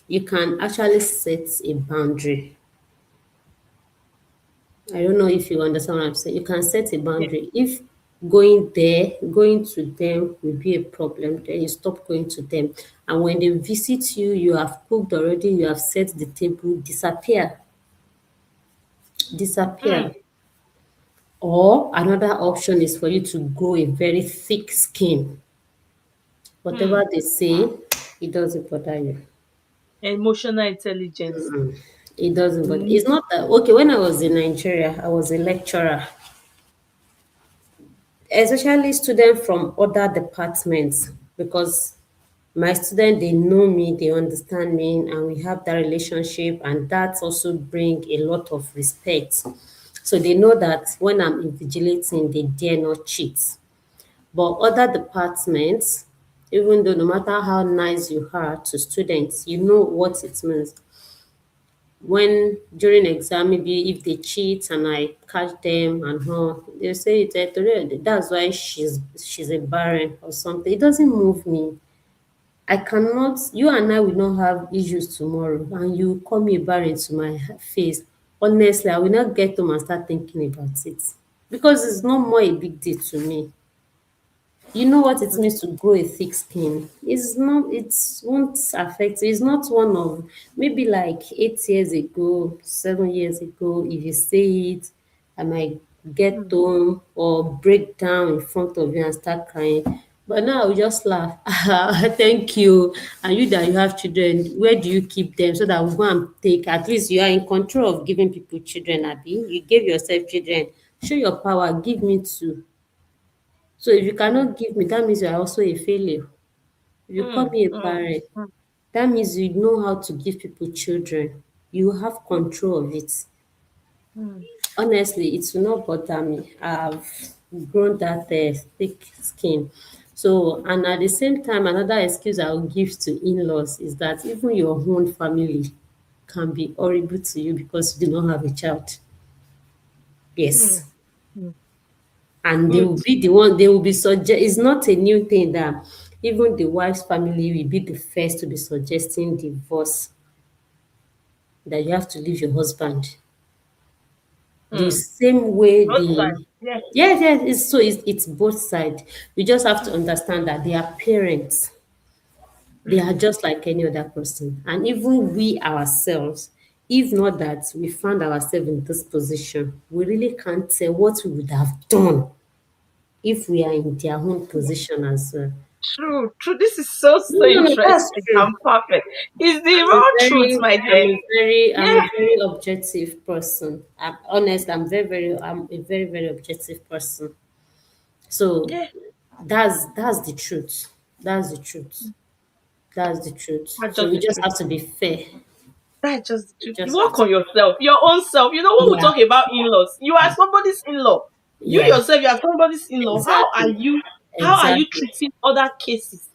you can actually set a boundary. I don't know if you understand what I'm saying. You can set a Yeah. boundary. If going to them will be a problem, then you stop going to them. And when they visit you, you have cooked already, you have set the table, disappear. Disappear. Mm, Or another option is for you to grow a very thick skin. Whatever mm. they say, it doesn't bother you. Emotional intelligence. It doesn't, but Mm, it's not that okay. When I was in Nigeria, I was a lecturer, especially students from other departments, because my students they know me, they understand me, and we have that relationship, and that also bring a lot of respect. So they know that when I'm invigilating, they dare not cheat. But other departments, even though no matter how nice you are to students, you know what it means. When during exam, maybe if they cheat and I catch them and all, they say it, that's why she's a barren or something. It doesn't move me. I cannot, you and I will not have issues tomorrow, and you call me barren to my face. Honestly, I will not get home and start thinking about it because it's no more a big deal to me. You know what it means to grow a thick skin. It's not, it won't affect, it's not one of, maybe like 8 years ago, 7 years ago, if you say it, I might get Mm, home or break down in front of you and start crying. But now I will just laugh. Thank you. And you that you have children, where do you keep them so that we go and take, at least you are in control of giving people children, Abby. You gave yourself children. Show your power, give me two. So if you mm, cannot give me, that means you are also a failure. If you call mm, me a mm, parent, mm, that means you know how to give people children. You have control of it. mm, Honestly, it will not bother me. I've grown that thick skin. So, and at the same time, another excuse I will give to in-laws is that even your own family can be horrible to you because you do not have a child. mm, Yes. mm. And they will Good. be the one, they will be suggest, it's not a new thing that even the wife's family will be the first to be suggesting divorce, that you have to leave your husband the Mm. same way Both sides. the Yes. yes, yes, it's both sides. You just have to understand that they are parents. They are Mm. just like any other person. And even we ourselves, if not that we found ourselves in this position, we really can't tell what we would have done if we are in their own position as well. True, true. This is so, so No, no, that's interesting true. and perfect. It's the I'm a raw truth, very, my I'm dear. a very, I'm Yeah, a very objective person. I'm honest. I'm a very, very objective person. So yeah. that's the truth. That's the truth. That's the truth. That's So just we the just truth. have to be fair. That's just the We truth. just have Work to. on yourself, your own self. You know, when we Yeah, talk about in-laws, you are somebody's in-law. You yeah, yourself, you are somebody's in-law. How are exactly, you? How are you exactly, treating other cases?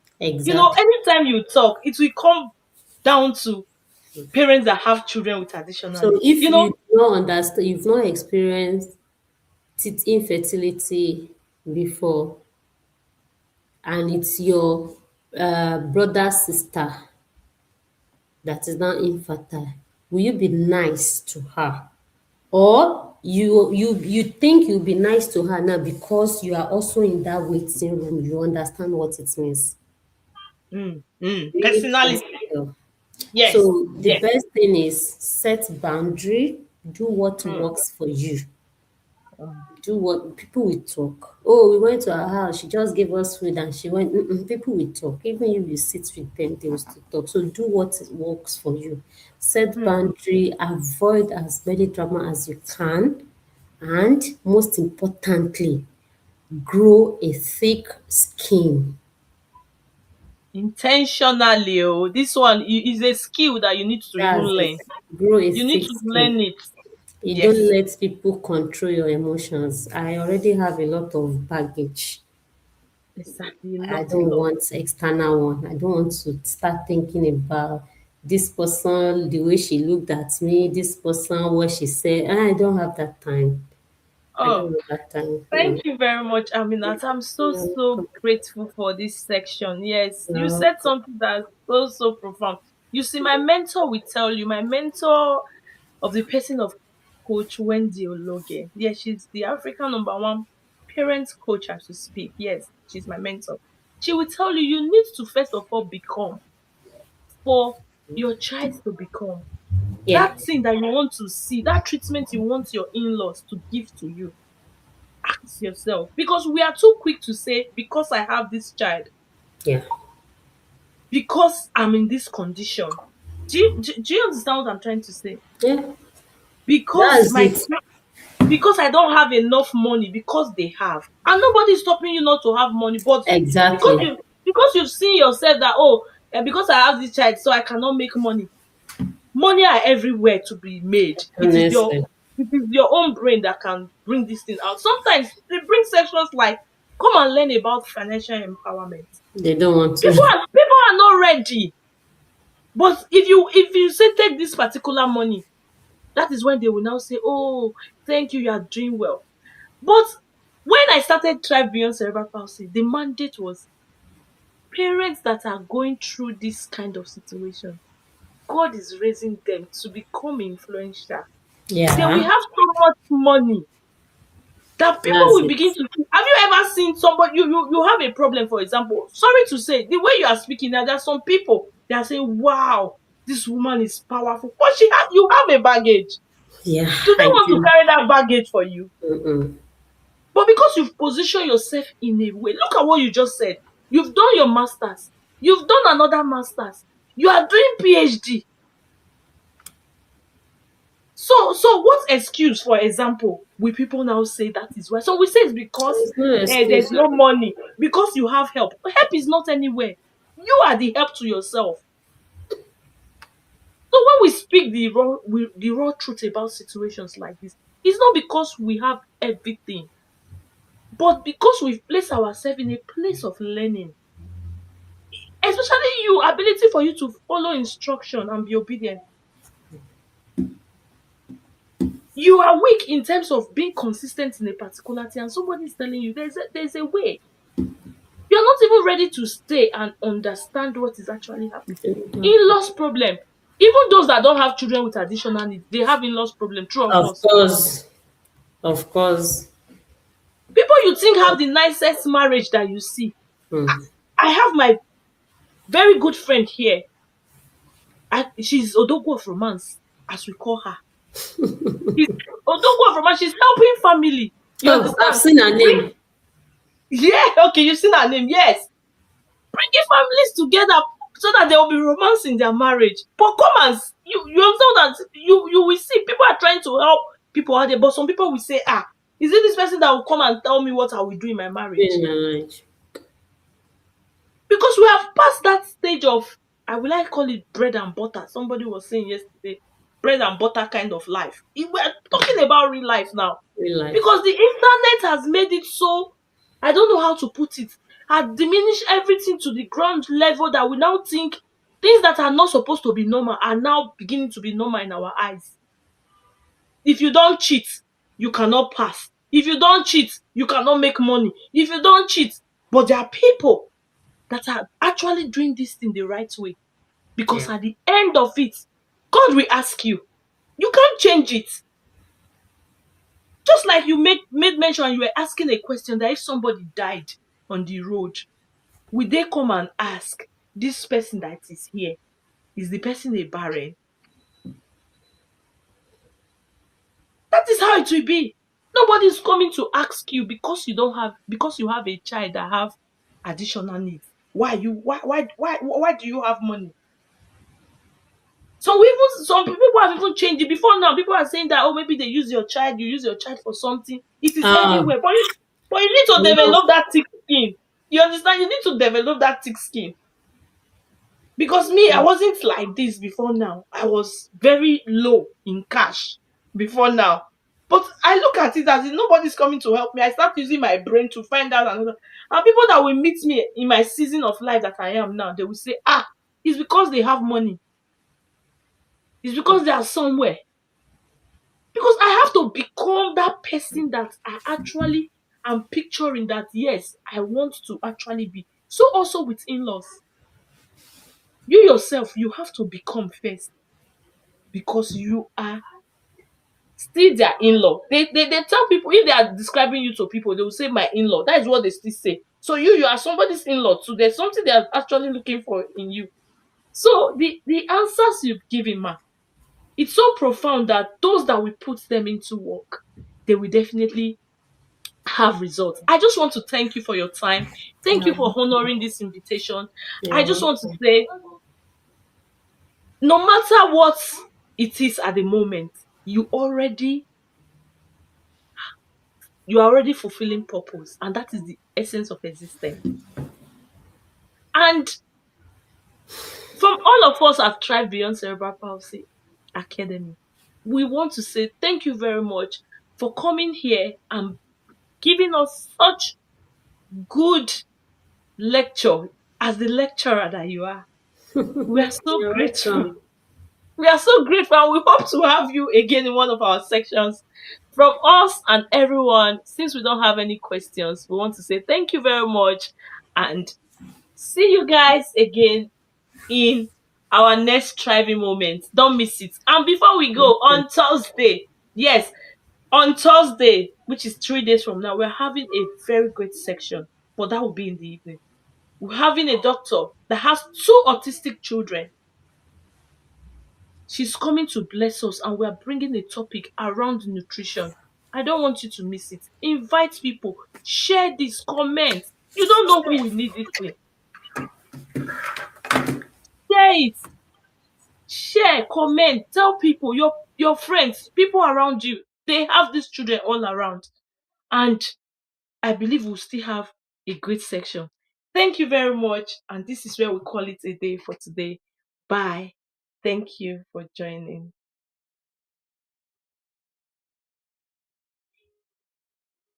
You know, exactly. anytime you talk, it will come down to parents that have children with So additionally. if You know, you do not understand, you've not experienced infertility before, and it's your brother sister that is now infertile, will you be nice to her? Or you think you'll be nice to her now because you are also in that waiting room, you understand what it means. You can't personality. tell. Yes, So the yes. best thing is set boundary, do what Mm, works for you. mm, Do what people will talk. Oh, we went to her house, she just gave us food and she went. Mm-mm, people will talk. Even if you sit with them, they will still talk. So do what works for you. Set mm. boundary, avoid as many drama as you can, and most importantly, grow a thick skin. Intentionally. Oh, this one is a skill that you need to even That's it. learn. Grow a You need thick to skin. learn it. You don't Yes, let people control your emotions. I already have a lot of baggage. exactly. A I lot, a don't lot. want external one. I don't want to start thinking about this person, the way she looked at me, this person, what she said. I don't have that time. I Oh, don't have that time. thank you very much, Aminat. I'm so, You're so welcome. grateful for this section. Yes, you You're said welcome. something that's so, so profound. You see, my mentor will tell you, my mentor of the person of Coach Wendy Ologe. Yes, she's the African number one parent coach as we speak. Yes, she's my mentor. She will tell you, you need to first of all become for your child to become. Yeah, That thing that you want to see, that treatment you want your in-laws to give to you, ask yourself. Because we are too quick to say, because I have this child, yeah, because I'm in this condition. Do you understand what I'm trying to say? yeah. Because That's my it. because I don't have enough money, because they have. And nobody's stopping you not to have money, but because Exactly. you because you've seen yourself that, oh, because I have this child, so I cannot make money. Money are everywhere to be made. Honestly, It is your own brain that can bring this thing out. Sometimes they bring sections like, come and learn about financial empowerment. they don't want People to. are people are not ready. But if you say take this particular money, that is when they will now say, oh, thank you, you are doing well. But when I started Thrive Beyond Cerebral Palsy, the mandate was parents that are going through this kind of situation. God is raising them to become influential. They will Yeah, have so much money. that people That's will it. begin to see. Have you ever seen somebody, you have a problem, for example? Sorry to say, the way you are speaking now, there are some people they are saying, wow, this woman is powerful. But you have a baggage. Yeah, Do they I want to do. carry that baggage for you? Mm-mm. But because you've positioned yourself in a way, look at what you just said. You've done your masters, you've done another masters, you are doing PhD. So what excuse, for example, will people now say that is why? So we say it's because There's no there's excuse. no money, because you have help. Help is not anywhere. You are the help to yourself. So when we speak the raw truth about situations like this, it's not because we have everything, but because we've placed ourselves in a place of learning. Especially you, ability for you to follow instruction and be obedient. You are weak in terms of being consistent in a particular thing, and somebody is telling you there's a way. You're not even ready to stay and understand what is actually happening. In-laws problem. Even those that don't have children with additional needs, they have in-laws problem, true or Of false. course, of course. People you think have the nicest marriage that you see. Mm. I have my very good friend here. She's Odogwu of romance, as we call her. She's Odogwu of romance. She's helping family. You Oh, I've understand? seen her Bring, name. yeah, okay, you've seen her name, yes. Bringing families together so that there will be romance in their marriage. But come and you understand that you will see people are trying to help people out there, but some people will say, is it this person that will come and tell me what I will do in my marriage? In my marriage. Because we have passed that stage of, I will like call it bread and butter. Somebody was saying yesterday, bread and butter kind of life. We're talking about real life now. Real life. Because the internet has made it so, I don't know how to put it, has diminished everything to the ground level that we now think things that are not supposed to be normal are now beginning to be normal in our eyes. If you don't cheat, you cannot pass. If you don't cheat, you cannot make money. If you don't cheat, but there are people that are actually doing this thing the right way. Because Yeah. at the end of it, God will ask you. You can't change it. Just like you made mention, you were asking a question that if somebody died on the road, will they come and ask this person that is here, is the person a barren? That is how it will be. Nobody is coming to ask you because you have a child that have additional needs. Why do you have money? Some people have even changed it before now. People are saying that, oh, maybe they use your child, you use your child for something. It is Ah, anywhere. But you need to love. develop that thick skin. You understand? You need to develop that thick skin. Because me, I wasn't like this before now. I was very low in cash before now. But I look at it as if nobody's coming to help me. I start using my brain to find out another. And people that will meet me in my season of life that I am now, they will say, it's because they have money. It's because they are somewhere. Because I have to become that person that I actually am picturing that, yes, I want to actually be. So also with in-laws. You yourself, you have to become first because you are still their in-law. They tell people, if they are describing you to people, they will say my in-law. That is what they still say. So you are somebody's in-law too. There's something they are actually looking for in you. So the answers you've given, ma, it's so profound that those that will put them into work, they will definitely have results. I just want to thank you for your time. Thank you for honoring this invitation. I You're just want to welcome. say, no matter what it is at the moment, you are already fulfilling purpose, and that is the essence of existence. And from all of us have tried Beyond Cerebral Palsy Academy, we want to say thank you very much for coming here and giving us such good lecture as the lecturer that you are. We are so You're grateful. welcome. We are so grateful, and we hope to have you again in one of our sections. From us and everyone, since we don't have any questions, we want to say thank you very much and see you guys again in our next thriving moment. Don't miss it. And before we go, on Thursday, yes, On Thursday, which is 3 days from now, we're having a very great section, but that will be in the evening. We're having a doctor that has two autistic children. She's coming to bless us, and we're bringing a topic around nutrition. I don't want you to miss it. Invite people, share this, comment. You don't know who will need this thing. Share it, share, comment, tell people, your friends, people around you. They have these children all around, and I believe we'll still have a great section. Thank you very much, and this is where we call it a day for today. Bye. Thank you for joining.